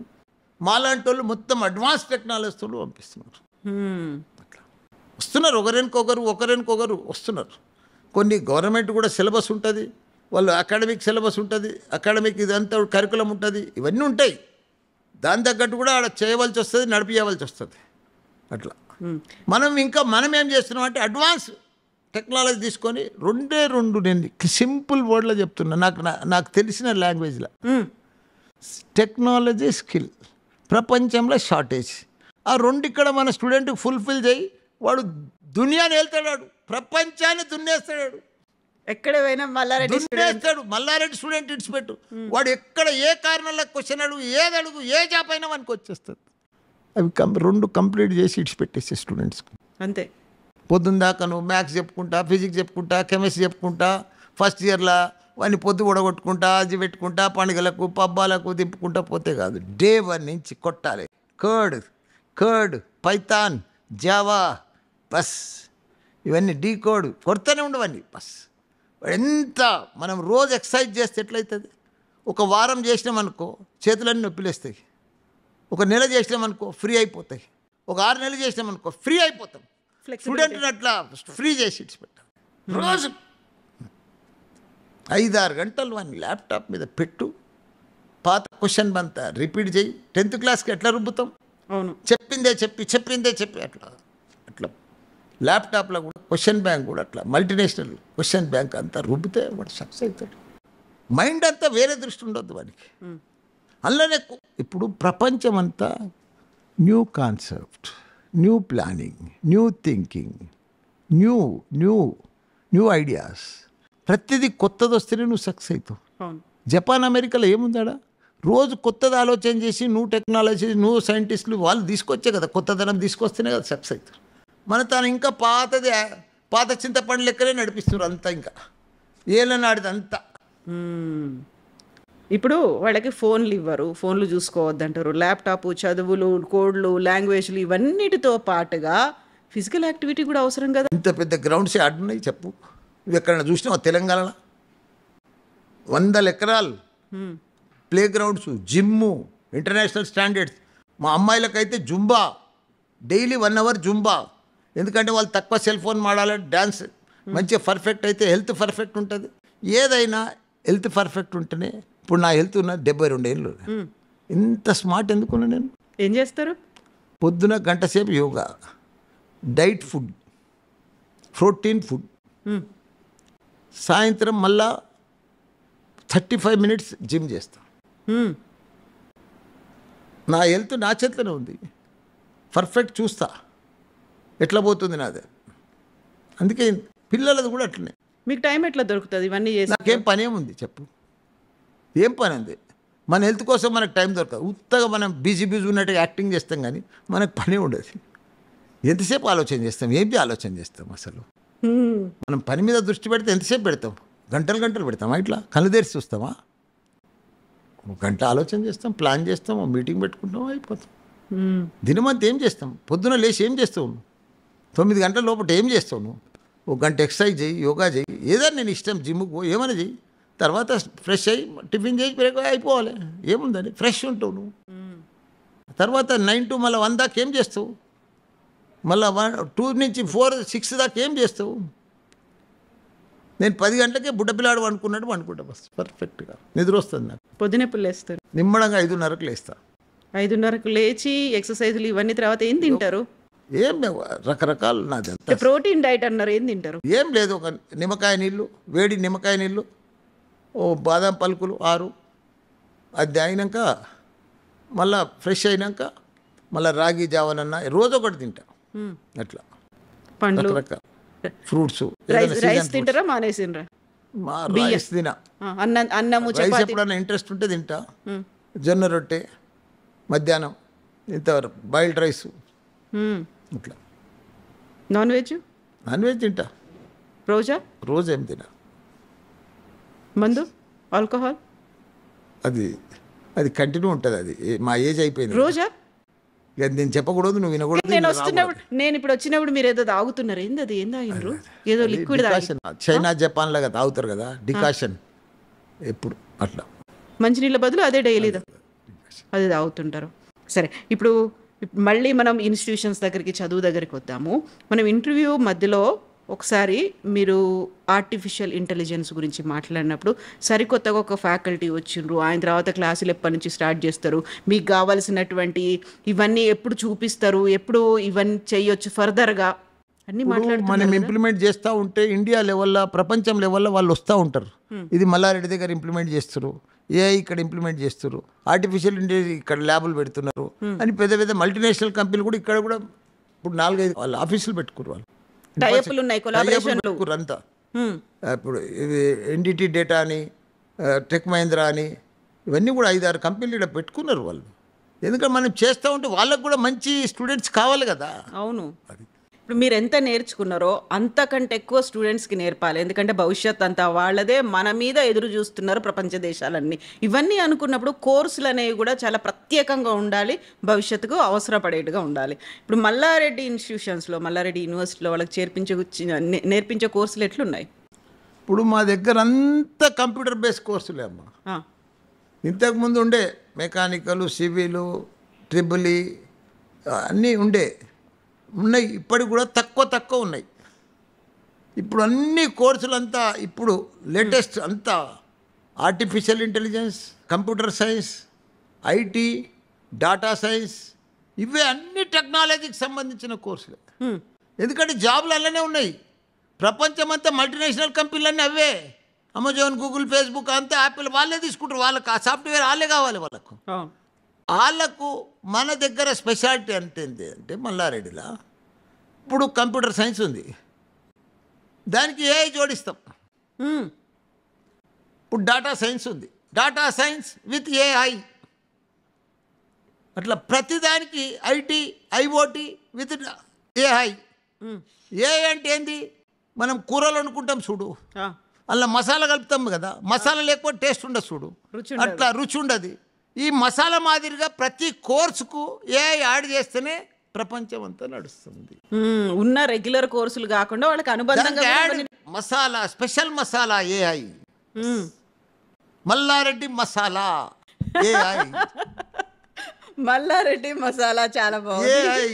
మాలాంటి వాళ్ళు మొత్తం అడ్వాన్స్ టెక్నాలజీతో పంపిస్తున్నారు. అట్లా వస్తున్నారు, ఒకరికొకరు వస్తున్నారు. కొన్ని గవర్నమెంట్ కూడా సిలబస్ ఉంటుంది, వాళ్ళు అకాడమిక్ సిలబస్ ఉంటుంది, అకాడమిక్ ఇదంతా కరికులం ఉంటుంది, ఇవన్నీ ఉంటాయి. దాని తగ్గట్టు కూడా ఆడ చేయవలసి వస్తుంది, నడిపించవలసి వస్తుంది. అట్లా మనం ఏం చేస్తున్నాం అంటే అడ్వాన్స్ టెక్నాలజీ తీసుకొని 2 నేను సింపుల్ వర్డ్లో చెప్తున్నా, నాకు తెలిసిన లాంగ్వేజ్లో. టెక్నాలజీ, స్కిల్ ప్రపంచంలో షార్టేజ్. ఆ 2 ఇక్కడ మన స్టూడెంట్కి ఫుల్ఫిల్ చేయి, వాడు దునియాని వెళ్తాడు, ప్రపంచాన్ని దున్నేస్తాడు. ఎక్కడ పోయినా మల్లారెడ్డి స్టూడెంట్ ఇడిచిపెట్టు, వాడు ఎక్కడ ఏ కారణంలో క్వశ్చన్ అడుగు, ఏది అడుగు, ఏ జాబ్ అయినా మనకు వచ్చేస్తుంది. అవి 2 కంప్లీట్ చేసి ఇడిచిపెట్టేసే స్టూడెంట్స్కి. అంతే. పొద్దున్న దాకా నువ్వు మ్యాథ్స్ చెప్పుకుంటా, ఫిజిక్స్ చెప్పుకుంటా, కెమిస్ట్రీ చెప్పుకుంటా, ఫస్ట్ ఇయర్లో వాడిని పొద్దు ఉడగొట్టుకుంటా, అది పెట్టుకుంటా, పండుగలకు పబ్బాలకు దింపుకుంటా పోతే కాదు. డే 1 నుంచి కొట్టాలి. కర్డ్, పైథాన్, జావా, బస్, ఇవన్నీ డీకోడ్ కొడుతూనే ఉండవన్నీ. బస్ ఎంత మనం రోజు ఎక్సర్సైజ్ చేస్తే ఎట్లయితుంది? ఒక వారం చేసినామనుకో చేతులన్నీ నొప్పిలేస్తాయి, ఒక నెల చేసినామనుకో ఫ్రీ అయిపోతాయి, ఒక 6 నెలలు చేసినామనుకో ఫ్రీ అయిపోతాం. స్టూడెంట్ని అట్లా ఫ్రీ చేసి ఇచ్చిపెట్టాలి. రోజు 5-6 గంటలు వాడిని ల్యాప్టాప్ మీద పెట్టు, పాత క్వశ్చన్ అంతా రిపీట్ చేయి. 10th క్లాస్కి ఎట్లా రుబ్బుతాం? అవును, చెప్పిందే చెప్పి అట్లా ల్యాప్టాప్లో కూడా క్వశ్చన్ బ్యాంక్ కూడా అట్లా మల్టీనేషనల్ క్వశ్చన్ బ్యాంక్ అంతా రుబ్బితే వాడు సక్సెస్ అవుతాడు. మైండ్ అంతా వేరే దృష్టి ఉండొద్దు వాడికి. అందులోనే ఇప్పుడు ప్రపంచం అంతా new concept, new planning, new thinking, new ideas. ప్రతిదీ కొత్తది వస్తేనే నువ్వు సక్సెస్ అవుతావు. జపాన్, అమెరికాలో ఏముందాడా? రోజు కొత్తది ఆలోచన చేసి నువ్వు టెక్నాలజీ నువ్వు సైంటిస్టులు వాళ్ళు తీసుకొచ్చే కదా, కొత్తదనం తీసుకొస్తేనే కదా సక్సెస్ అవుతారు. మన తాను ఇంకా పాత చింతపండు లెక్కలే నడిపిస్తున్నారు అంతా, ఇంకా ఏళ్ళనాడిది అంతా. ఇప్పుడు వాళ్ళకి ఫోన్లు ఇవ్వరు, ఫోన్లు చూసుకోవద్దంటారు, ల్యాప్టాప్, చదువులు, కోడ్లు, లాంగ్వేజ్లు ఇవన్నిటితో పాటుగా ఫిజికల్ యాక్టివిటీ కూడా అవసరం కదా. ఇంత పెద్ద గ్రౌండ్స్ ఆడున్నాయి చెప్పు, నువ్వు ఎక్కడైనా చూసినావా తెలంగాణలో? 100 ఎకరాలు play grounds, gym, international standards. మా అమ్మాయిలకైతే జుంబా, డైలీ 1 అవర్ జుంబా. ఎందుకంటే వాళ్ళు తక్కువ సెల్ ఫోన్ వాడాలి, డ్యాన్స్ మంచిగా పర్ఫెక్ట్ అయితే హెల్త్ పర్ఫెక్ట్ ఉంటుంది. ఏదైనా హెల్త్ పర్ఫెక్ట్ ఉంటేనే. ఇప్పుడు నా హెల్త్ ఉన్న 72 ఏళ్ళు. ఇంత స్మార్ట్ ఎందుకున్నా నేను? ఏం చేస్తారు? పొద్దున గంట సేపు yoga, diet food, protein food, సాయంత్రం మళ్ళా 35 మినిట్స్ జిమ్ చేస్తాను. నా హెల్త్ నా చేతిలోనే ఉంది, పర్ఫెక్ట్ చూస్తా ఎట్లా పోతుంది నాదే. అందుకే పిల్లలది కూడా అట్లనే. మీకు టైం ఎట్లా దొరుకుతుంది ఇవన్నీ చేసి? నాకేం పని ఏముంది చెప్పు, ఏం పని ఉంది? మన హెల్త్ కోసం మనకు టైం దొరకదు. ఉత్తగా మనం బిజీ ఉన్నట్టుగా యాక్టింగ్ చేస్తాం, కానీ మనకు పని ఉండదు. ఎంతసేపు ఆలోచన చేస్తాం? ఏంటి ఆలోచన చేస్తాం అసలు? మనం పని మీద దృష్టి పెడితే ఎంతసేపు పెడతాం? గంటలు పెడతామా? ఇట్లా కళ్ళు తెరిచి చూస్తామా? 1 గంట ఆలోచన చేస్తాం, ప్లాన్ చేస్తాం, మీటింగ్ పెట్టుకుంటాం, అయిపోతాం. దినమంతా ఏం చేస్తాం? పొద్దున లేచి ఏం చేస్తావు నువ్వు? 9 గంటల లోపల ఏం చేస్తావు నువ్వు? 1 గంట ఎక్సర్సైజ్ చేయి, యోగా చేయి, ఏదైనా నేను ఇష్టం, జిమ్కి పో, ఏమైనా చెయ్యి. తర్వాత ఫ్రెష్ అయ్యి టిఫిన్ చేసి బ్రేక్ అయిపోవాలి. ఏముందని ఫ్రెష్ ఉంటావు నువ్వు. తర్వాత 9 to మళ్ళీ 1 దాకా ఏం చేస్తావు? మళ్ళీ 2 నుంచి 4, 6 దాకా ఏం చేస్తావు? నేను 10 గంటలకే బుడ్డపిల్లాడు అనుకుంటా బస్ పర్ఫెక్ట్గా నిద్ర వస్తుంది నాకు. పొద్దునెప్పుడు లేస్తారు? నిమ్మడంగా 5:30కు లేస్తా. 5:30కు లేచి ఎక్సర్సైజులు ఇవన్నీ తర్వాత ఏం తింటారు? ఏం రకరకాలు నాదంతా ప్రోటీన్ డైట్ అన్నారు, ఏం తింటారు? ఏం లేదు, ఒక నిమ్మకాయ నీళ్ళు, వేడి నిమ్మకాయ నీళ్ళు, ఓ బాదం పలుకులు 6, అది అయినాక మళ్ళా ఫ్రెష్ అయినాక మళ్ళీ రాగి జావనన్నా రోజు ఒకటి తింటా. అట్లా పండ్లు, రకరకాల ఫ్రూట్స్. రైస్ తింటారా? మానేసిండ్రా? రైస్ తినా, అన్నము, రైస్ చపాతీ. ఎప్పుడన్నా ఇంట్రెస్ట్ ఉంటే తింటా. జొన్న రొట్టె మధ్యాహ్నం, ఇంతవరకు బాయిల్డ్ రైస్. ఇట్లా నాన్ వెజ్ తింటా. రోజు ఏం తినా. మందు, ఆల్కహాల్ అది కంటిన్యూ ఉంటుంది. అది మా ఏజ్ అయిపోయింది. రోజా? ఇక నేను చెప్పకూడదు, నువ్వు వినకూడదు. నేను ఇప్పుడు వచ్చినప్పుడు మీరు ఏదో తాగుతున్నారు, ఏంది అది? ఏం తాగినరు? ఏదో లిక్విడ్ చైనా జపాన్ లాగా తాగుతారు కదా డికాషన్, ఎప్పుడు అట్లా మంచినీళ్ళ బదులు అదే డైలీ అది తాగుతుంటారు. సరే, ఇప్పుడు మళ్ళీ మనం ఇన్స్టిట్యూషన్స్ దగ్గరికి, చదువు దగ్గరికి వద్దాము. మనం ఇంటర్వ్యూ మధ్యలో ఒకసారి మీరు ఆర్టిఫిషియల్ ఇంటెలిజెన్స్ గురించి మాట్లాడినప్పుడు సరికొత్తగా ఒక ఫ్యాకల్టీ వచ్చిండ్రు, ఆయన తర్వాత క్లాసులు ఎప్పటి నుంచి స్టార్ట్ చేస్తారు, మీకు కావాల్సినటువంటి ఇవన్నీ ఎప్పుడు చూపిస్తారు, ఎప్పుడు ఇవన్నీ చేయొచ్చు ఫర్దర్గా అన్నీ మనం ఇంప్లిమెంట్ చేస్తూ ఉంటే ఇండియా లెవెల్లో, ప్రపంచం లెవెల్లో వాళ్ళు వస్తూ ఉంటారు. ఇది మల్లారెడ్డి దగ్గర ఇంప్లిమెంట్ చేస్తారు, ఏఐ ఇక్కడ ఇంప్లిమెంట్ చేస్తారు, ఆర్టిఫిషియల్ ఇంటెలిజెన్స్ ఇక్కడ ల్యాబులు పెడుతున్నారు అని పెద్ద పెద్ద మల్టీనేషనల్ కంపెనీలు కూడా ఇక్కడ కూడా ఇప్పుడు 4-5 వాళ్ళ ఆఫీసులు పెట్టుకున్నారు. వాళ్ళు టైపులు ఉన్నాయి, కొలాబరేషన్లు అంతా. ఇప్పుడు ఇది ఎన్డిటి డేటా అని, టెక్ మహీంద్రా అని, ఇవన్నీ కూడా 5-6 కంపెనీలు ఇక్కడ పెట్టుకున్నారు వాళ్ళు. ఎందుకంటే మనం చేస్తూ ఉంటే వాళ్ళకు కూడా మంచి స్టూడెంట్స్ కావాలి కదా. అవును. ఇప్పుడు మీరు ఎంత నేర్చుకున్నారో అంతకంటే ఎక్కువ స్టూడెంట్స్కి నేర్పాలి, ఎందుకంటే భవిష్యత్ అంతా వాళ్ళదే, మన మీద ఎదురు చూస్తున్నారు ప్రపంచ దేశాలన్నీ. ఇవన్నీ అనుకున్నప్పుడు కోర్సులు అనేవి కూడా చాలా ప్రత్యేకంగా ఉండాలి, భవిష్యత్తుకు అవసరపడేట్టుగా ఉండాలి. ఇప్పుడు మల్లారెడ్డి ఇన్స్టిట్యూషన్స్లో, మల్లారెడ్డి యూనివర్సిటీలో వాళ్ళకి నేర్పించే కోర్సులు ఎట్లున్నాయి? ఇప్పుడు మా దగ్గర అంతా కంప్యూటర్ బేస్డ్ కోర్సులే అమ్మా. ఇంతకుముందు ఉండే మెకానికల్, సివిలు, ట్రిపుల్ అన్నీ ఉన్నాయి, ఇప్పటికి కూడా తక్కువ ఉన్నాయి. ఇప్పుడు అన్ని కోర్సులంతా ఇప్పుడు లేటెస్ట్ అంతా artificial intelligence, computer science, IT, data science, ఇవే అన్ని టెక్నాలజీకి సంబంధించిన కోర్సులే. ఎందుకంటే జాబ్లు అలానే ఉన్నాయి. ప్రపంచమంతా మల్టీనేషనల్ కంపెనీలన్నీ అవే. అమెజాన్, గూగుల్, ఫేస్బుక్ అంతా, యాపిల్ వాళ్ళే తీసుకుంటారు. వాళ్ళకి ఆ సాఫ్ట్వేర్ వాళ్ళే కావాలి. వాళ్ళకు మన దగ్గర స్పెషాలిటీ అంటే మల్లారెడ్డిలో ఇప్పుడు కంప్యూటర్ సైన్స్ ఉంది, దానికి ఏఐ జోడిస్తాం. ఇప్పుడు డాటా సైన్స్ ఉంది, డాటా సైన్స్ విత్ ఏఐ అట్లా ప్రతిదానికి ఐటీ ఐఓటీ విత్ ఏఐ. ఏ అంటే ఏంది, మనం కూరలు అనుకుంటాం చూడు, ఆ, అలా మసాలా కలుపుతాం కదా, మసాలా లేకపోతే టేస్ట్ ఉండదు చూడు, రుచి ఉండదు. అట్లా రుచి ఉండదు. ఈ మసాలా మాదిరిగా ప్రతి కోర్సుకు ఏఐ యాడ్ చేస్తేనే ప్రపంచం అంతా నడుస్తుంది. ఉన్న రెగ్యులర్ కోర్సులు కాకుండా వాళ్ళకి అనుబంధంగా దానికి కూడా యాడ్ కొన్ని- మసాలా, స్పెషల్ మసాలా ఏఐ, మ్మ్. మల్లారెడ్డి మసాలా ఏఐ. మల్లారెడ్డి మసాలా చాలా బాగుంది. AI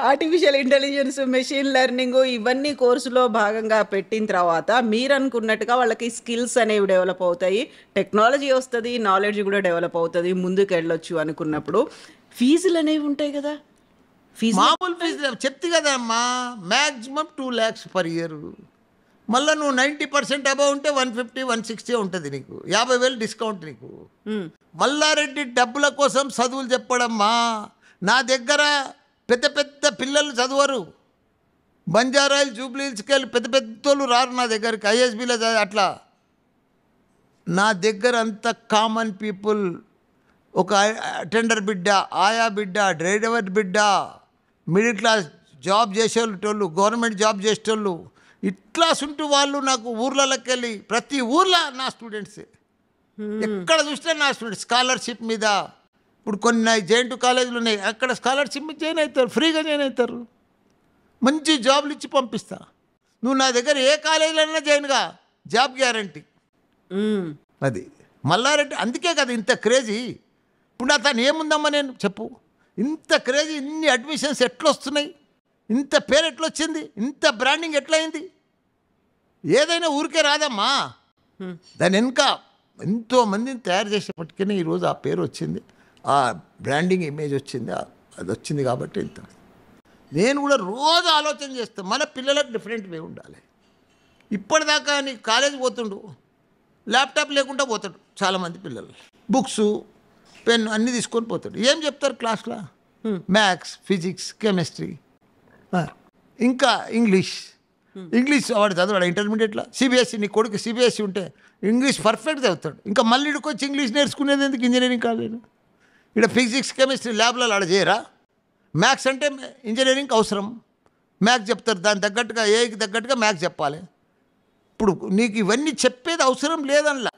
artificial intelligence, machine learning ఇవన్నీ కోర్సులో భాగంగా పెట్టిన తర్వాత మీరు అనుకున్నట్టుగా వాళ్ళకి స్కిల్స్ అనేవి డెవలప్ అవుతాయి, టెక్నాలజీ వస్తుంది, నాలెడ్జ్ కూడా డెవలప్ అవుతుంది, ముందుకు వెళ్ళొచ్చు అనుకున్నప్పుడు ఫీజులు అనేవి ఉంటాయి కదా. ఫీజు మామూలు ఫీజు చెప్తే కదమ్మా, మ్యాక్సిమం 2 lakhs పర్ ఇయర్. మళ్ళీ నువ్వు 90% అబౌవ్ ఉంటే 150, 160 ఉంటుంది నీకు, 50,000 డిస్కౌంట్ నీకు. మల్లారెడ్డి డబ్బుల కోసం చదువులు చెప్పడమ్మా. నా దగ్గర పెద్ద పెద్ద పిల్లలు చదవరు, బంజారాయిల్ జూబ్లీహిల్స్కి వెళ్ళి పెద్ద పెద్దోళ్ళు రారు నా దగ్గరికి, ఐఎస్బీలో అట్లా. నా దగ్గర అంత కామన్ పీపుల్, ఒక అటెండర్ బిడ్డ, ఆయా బిడ్డ, డ్రైవర్ బిడ్డ, మిడిల్ క్లాస్ జాబ్ చేసేటోళ్ళు, గవర్నమెంట్ జాబ్ చేసేటోళ్ళు, ఇట్లా ఉంటూ వాళ్ళు నాకు ఊర్లలోకి వెళ్ళి, ప్రతి ఊర్లో నా స్టూడెంట్సే, ఎక్కడ చూసినా నా స్టూడెంట్స్. స్కాలర్షిప్ మీద ఇప్పుడు కొన్ని జేఎన్‌టీయూ కాలేజీలు ఉన్నాయి, అక్కడ స్కాలర్షిప్ మీద జాయిన్ అవుతారు, ఫ్రీగా జాయిన్ అవుతారు, మంచి జాబ్లు ఇచ్చి పంపిస్తా. నువ్వు నా దగ్గర ఏ కాలేజీలో జాయిన్గా, జాబ్ గ్యారంటీ. అది మల్లారెడ్డి, అందుకే కదా ఇంత క్రేజీ. ఇప్పుడు అతను ఏముందమ్మా నేను చెప్పు, ఇంత క్రేజీ, ఇన్ని అడ్మిషన్స్ ఎట్లా వస్తున్నాయి, ఇంత పేరు ఎట్లా వచ్చింది, ఇంత బ్రాండింగ్ ఎట్లా అయింది. ఏదైనా ఊరికే రాదమ్మా, దాని వెనుక ఎంతోమందిని తయారు చేసేప్పటికీ ఈరోజు ఆ పేరు వచ్చింది, ఆ బ్రాండింగ్ ఇమేజ్ వచ్చింది, అది వచ్చింది. కాబట్టి ఇంత నేను కూడా రోజు ఆలోచన చేస్తాను, మన పిల్లలకు డిఫరెంట్ వే ఉండాలి. ఇప్పటిదాకా నీ కాలేజ్ పోతుండు, ల్యాప్టాప్ లేకుండా పోతాడు చాలామంది పిల్లలు, బుక్స్ పెన్ అన్నీ తీసుకొని పోతాడు. ఏం చెప్తారు క్లాస్లో? మ్యాథ్స్, ఫిజిక్స్, కెమిస్ట్రీ, ఇంకా ఇంగ్లీష్. వాడు చదవాడు ఇంటర్మీడియట్లో. సిబిఎస్ఈ, నీ కొడుకు సిబిఎస్ఈ ఉంటే ఇంగ్లీష్ పర్ఫెక్ట్ చదువుతాడు. ఇంకా మళ్ళీ ఇక్కడికి వచ్చి ఇంగ్లీష్ నేర్చుకునేది ఎందుకు? ఇంజనీరింగ్ కాలేదు. ఇక్కడ ఫిజిక్స్, కెమిస్ట్రీ ల్యాబ్లలో ఆడ చేయరా? మ్యాథ్స్ అంటే ఇంజనీరింగ్కి అవసరం, మ్యాథ్స్ చెప్తారు, దానికి తగ్గట్టుగా ఏకి తగ్గట్టుగా మ్యాథ్స్ చెప్పాలి. ఇప్పుడు నీకు ఇవన్నీ చెప్పేది అవసరం లేదనలా,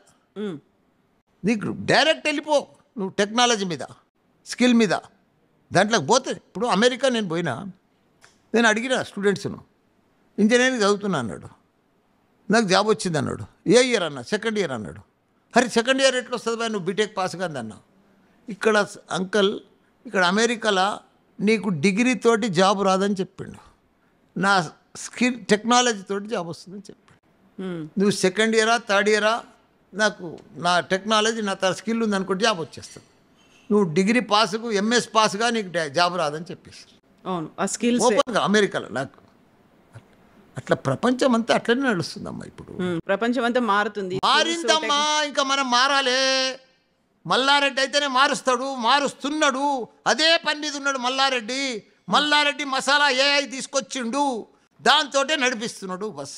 నీకు డైరెక్ట్ వెళ్ళిపో నువ్వు టెక్నాలజీ మీద, స్కిల్ మీద, దాంట్లోకి పోతే. ఇప్పుడు అమెరికా నేను పోయినా, నేను అడిగిన స్టూడెంట్స్ను, ఇంజనీరింగ్ చదువుతున్నా అన్నాడు, నాకు జాబ్ వచ్చింది అన్నాడు. ఏ ఇయర్ అన్నా? సెకండ్ ఇయర్ అన్నాడు. అరే సెకండ్ ఇయర్ ఎట్లా వస్తుంది బాయ్, నువ్వు బీటెక్ పాస్ కాదు అన్నా. ఇక్కడ అంకల్, ఇక్కడ అమెరికాలో నీకు డిగ్రీ తోటి జాబ్ రాదని చెప్పిండు, నా స్కిల్ టెక్నాలజీ తోటి జాబ్ వస్తుందని చెప్పాడు. నువ్వు సెకండ్ ఇయరా, థర్డ్ ఇయరా, నాకు నా టెక్నాలజీ, నా స్కిల్ ఉందనుకుంటే జాబ్ వచ్చేస్తుంది. నువ్వు డిగ్రీ పాస్కు, ఎంఎస్ పాస్గా నీకు జాబ్ రాదని చెప్పేసి. అవును, ఆ స్కిల్స్ ఓపెన్గా అమెరికాలో. నాకు అట్లా ప్రపంచం అంతా అట్లనే నడుస్తుందమ్మా ఇప్పుడు. ప్రపంచం అంతా మారుతుంది. మారిందమ్మా, ఇంకా మనం మారాలి. మల్లారెడ్డి అయితేనే మారుస్తాడు, మారుస్తున్నాడు, అదే పని మీద ఉన్నాడు మల్లారెడ్డి. మల్లారెడ్డి మసాలా ఏఐ తీసుకొచ్చిండు, దాంతోటే నడిపిస్తున్నాడు బస్.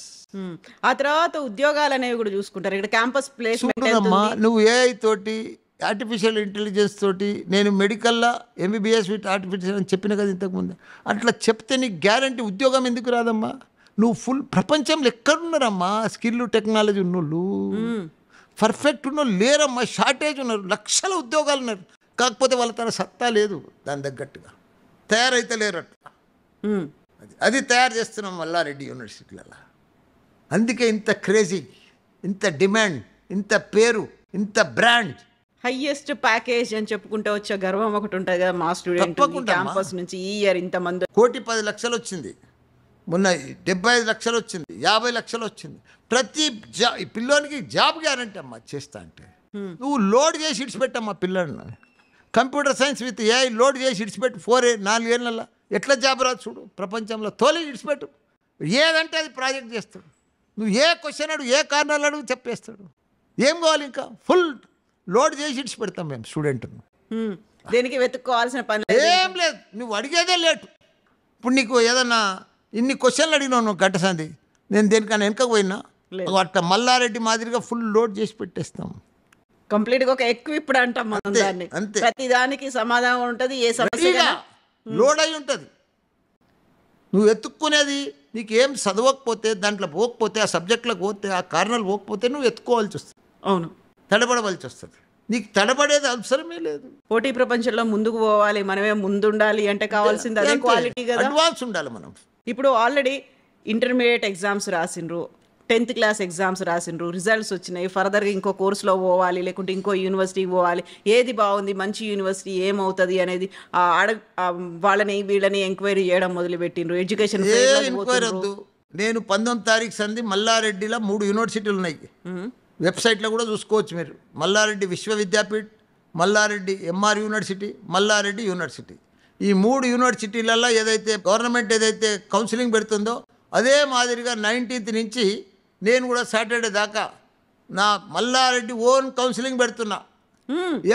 ఆ తర్వాత ఉద్యోగాలు అనేవి కూడా చూసుకుంటారు. ఇక్కడ క్యాంపస్ ప్లేస్మెంట్ చూడమ్మా, నువ్వు ఏఐ తోటి, ఆర్టిఫిషియల్ ఇంటెలిజెన్స్ తోటి, నేను మెడికల్లో ఎంబీబీఎస్ విత్ ఆర్టిఫిషియల్ అని చెప్పిన కదా ఇంతకుముందు. అట్లా చెప్తే నీకు గ్యారంటీ ఉద్యోగం ఎందుకు రాదమ్మా? నువ్వు ఫుల్ ప్రపంచంలో ఎక్కడున్నారమ్మా స్కిల్ టెక్నాలజీ ఉన్నోళ్ళు, పర్ఫెక్ట్ ఉన్నోళ్ళు లేరమ్మా, షార్టేజ్ ఉన్నారు, లక్షల ఉద్యోగాలు ఉన్నారు. కాకపోతే వాళ్ళ తన సత్తా లేదు, దాని తగ్గట్టుగా తయారైతే లేరు. అట్లా అది తయారు చేస్తున్నాం మల్లారెడ్డి యూనివర్సిటీలలో. అందుకే ఇంత క్రేజీ, ఇంత డిమాండ్, ఇంత పేరు, ఇంత బ్రాండ్. హైయెస్ట్ ప్యాకేజ్ అని చెప్పుకుంటే వచ్చే గర్వం ఒకటి ఉంటుంది కదా మా స్టూడెంట్ క్యాంపస్ నుంచి ఈ ఇయర్ ఇంతమంది. 1,10,00,000 వచ్చింది మొన్న, 75 లక్షలు వచ్చింది, 50 లక్షలు వచ్చింది. ప్రతి పిల్లోనికి జాబ్ గ్యారంటీ అమ్మా చేస్తా అంటే. నువ్వు లోడ్ చేసి ఇడిచిపెట్టమ్మా పిల్లల్ని, computer science with AI load చేసి ఇడిచిపెట్టు. 4 ఏళ్ళ ఎట్లా జాబ్ రాదు చూడు ప్రపంచంలో. తోలి ఇడిచిపెట్టు, ఏదంటే అది ప్రాజెక్ట్ చేస్తాడు. నువ్వు ఏ క్వశ్చన్ అడుగు, ఏ కారణాలు అడుగు చెప్పేస్తాడు. ఏం కావాలి ఇంకా? ఫుల్ లోడ్ చేసి ఇడిచి పెడతాం మేము స్టూడెంట్ను. దేనికి వెతుక్కోవాల్సిన పని ఏం లేదు, నువ్వు అడిగేదే లేటు. ఇప్పుడు నీకు ఏదన్నా ఇన్ని క్వశ్చన్లు అడిగినావు నువ్వు గట్టసంది, నేను దేనికన్నా వెనక పోయినా అట్లా మల్లారెడ్డి మాదిరిగా ఫుల్ లోడ్ చేసి పెట్టేస్తాం. కంప్లీట్గా ఒక ఎక్విప్డ్ అంటాం మనం అంతే, దాన్ని. అంతే. ప్రతి దానికి సమాధానం ఉంటుంది, ఏ సమస్య రెడీగా లోడ్ అయి ఉంటుంది. నువ్వు ఎత్తుక్కునేది నీకు ఏం చదవకపోతే, దాంట్లో పోకపోతే, ఆ సబ్జెక్టులకు పోతే, ఆ కారణాలు పోకపోతే నువ్వు ఎత్తుకోవాల్సి వస్తుంది, అవును. తడబడవలసి వస్తుంది. నీకు తడబడేది అవసరమే లేదు. పోటీ ప్రపంచంలో ముందుకు పోవాలి, మనమే ముందుండాలి అంటే కావాల్సింది అదే క్వాలిటీ కదా. అడ్వాన్స్ ఉండాలి మనం. ఇప్పుడు ఆల్రెడీ ఇంటర్మీడియట్ ఎగ్జామ్స్ రాసిండ్రు, 10th క్లాస్ ఎగ్జామ్స్ రాసిండ్రు, రిజల్ట్స్ వచ్చినాయి, ఫర్దర్గా ఇంకో కోర్సులో పోవాలి, లేకుంటే ఇంకో యూనివర్సిటీకి పోవాలి, ఏది బాగుంది, మంచి యూనివర్సిటీ ఏమవుతుంది అనేది వాళ్ళని వీళ్ళని ఎంక్వైరీ చేయడం మొదలుపెట్టిండ్రు. ఎడ్యుకేషన్ ఏ ఎంక్వైరీ వద్దు. నేను 19 తారీఖు సంది మల్లారెడ్డిలో 3 యూనివర్సిటీలు ఉన్నాయి. వెబ్సైట్లో కూడా చూసుకోవచ్చు మీరు. Malla Reddy Vishwavidyapeeth, Malla Reddy MR university, Malla Reddy university. ఈ 3 యూనివర్సిటీలలో ఏదైతే గవర్నమెంట్ ఏదైతే కౌన్సిలింగ్ పెడుతుందో అదే మాదిరిగా 19th నుంచి నేను కూడా సాటర్డే దాకా నా మల్లారెడ్డి ఓన్ కౌన్సిలింగ్ పెడుతున్నా.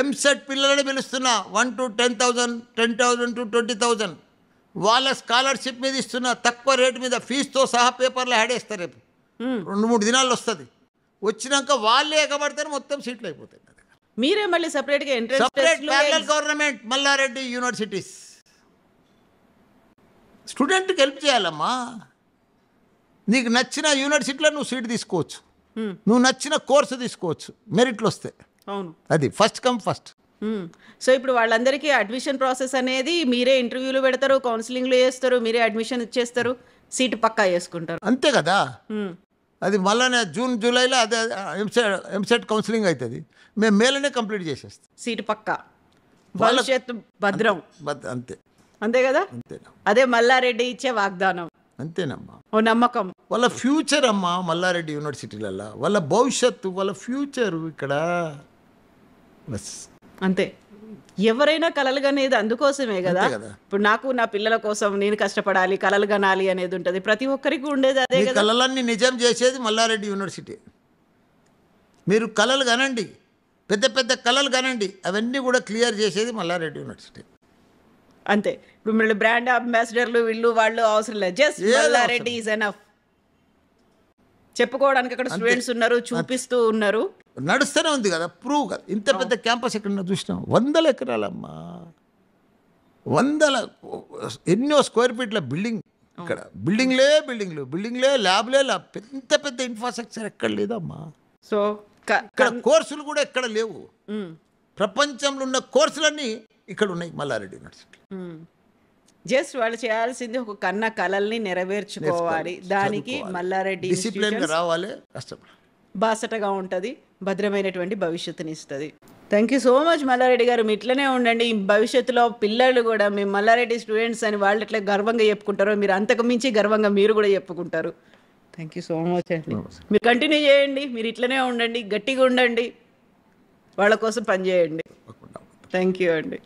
ఎంసెట్ పిల్లలని పిలుస్తున్నా. 1 to 10,000, 10,000 to 20,000 వాళ్ళ స్కాలర్షిప్ మీద ఇస్తున్నా. తక్కువ రేటు మీద ఫీజుతో సహా పేపర్లో ఆడేస్తారు. రేపు 2-3 దినాల్లో వస్తుంది. వచ్చినాక వాళ్ళే ఎగబడతారు, మొత్తం సీట్లు అయిపోతాయి. మీరే మళ్ళీ సపరేట్గా separate parallel government Malla Reddy universities. స్టూడెంట్కి హెల్ప్ చేయాలమ్మా. నీకు నచ్చిన యూనివర్సిటీలో నువ్వు సీట్ తీసుకోవచ్చు, నువ్వు నచ్చిన కోర్సు తీసుకోవచ్చు మెరిట్లు వస్తే. అవును, అది ఫస్ట్ కమ్ ఫస్ట్. సో ఇప్పుడు వాళ్ళందరికీ అడ్మిషన్ ప్రాసెస్ అనేది మీరే ఇంటర్వ్యూలు పెడతారు, కౌన్సిలింగ్లు చేస్తారు, మీరే అడ్మిషన్ ఇచ్చేస్తారు, సీటు పక్కా చేసుకుంటారు. అంతే కదా. అది మళ్ళీ జూన్ జూలైలో అదే ఎంసెట్ కౌన్సిలింగ్ అవుతుంది. మేము మేలనే కంప్లీట్ చేసేస్తాం. సీటు పక్కా, భవిష్యత్తు భద్రం. అంతే అంతే కదా. అంతేనా? అదే మల్లారెడ్డి ఇచ్చే వాగ్దానం. అంతేనమ్మా. ఓ నమ్మకం. వాళ్ళ ఫ్యూచర్ అమ్మా మల్లారెడ్డి యూనివర్సిటీలలో, వాళ్ళ భవిష్యత్తు, వాళ్ళ ఫ్యూచరు ఇక్కడ. బస్ అంతే. ఎవరైనా కలలు కనేది అందుకోసమే కదా. అంతే కదా. ఇప్పుడు నాకు నా పిల్లల కోసం నేను కష్టపడాలి, కలలు కనాలి అనేది ఉంటుంది. ప్రతి ఒక్కరికి ఉండేది అదే మీ కదా. కళలన్నీ నిజం చేసేది మల్లారెడ్డి యూనివర్సిటీ. మీరు కళలు కనండి, పెద్ద పెద్ద కళలు కనండి, అవన్నీ కూడా క్లియర్ చేసేది మల్లారెడ్డి యూనివర్సిటీ. అంతే. ఇప్పుడు మళ్ళీ బ్రాండ్ అంబాసిడర్లు వీళ్ళు వాళ్ళు అవసరం లేదు. Just Malla Reddy is enough. చెప్పుకోవడానికి అక్కడ స్టూడెంట్స్ ఉన్నారు, చూపిస్తూ ఉన్నారు, నడుస్తూనే ఉంది కదా, ప్రూవ్ కదా. ఇంత పెద్ద క్యాంపస్ ఎక్కడ చూసినాం, 100 ఎకరాలమ్మా, 100 ఎన్నో స్క్వేర్ ఫీట్ల బిల్డింగ్. ఇక్కడ బిల్డింగ్లే ల్యాబ్లే ల్యాబ్, పెద్ద పెద్ద ఇన్ఫ్రాస్ట్రక్చర్ ఎక్కడ లేదమ్మా. సో ఇక్కడ కోర్సులు కూడా ఎక్కడ లేవు. ప్రపంచంలో ఉన్న కోర్సులన్నీ ఇక్కడ ఉన్నాయి మల్లారెడ్డి యూనివర్సిటీ. జస్ట్ వాళ్ళు చేయాల్సింది ఒక కన్న కలల్ని నెరవేర్చుకోవాలి. దానికి మల్లారెడ్డి డిసిప్లిన్ రావాలి, కష్టం బాసటగా ఉంటుంది, భద్రమైనటువంటి భవిష్యత్తుని ఇస్తుంది. Thank you so much Malla Reddy garu. మీ ఇట్లనే ఉండండి. భవిష్యత్తులో పిల్లలు కూడా మేము మల్లారెడ్డి స్టూడెంట్స్ అని వాళ్ళు ఎట్లా గర్వంగా చెప్పుకుంటారో మీరు అంతకు మించి గర్వంగా మీరు కూడా చెప్పుకుంటారు. థ్యాంక్ యూ సో మచ్ అండి. మీరు కంటిన్యూ చేయండి, మీరు ఇట్లనే ఉండండి, గట్టిగా ఉండండి, వాళ్ళ కోసం పనిచేయండి. థ్యాంక్ యూ అండి.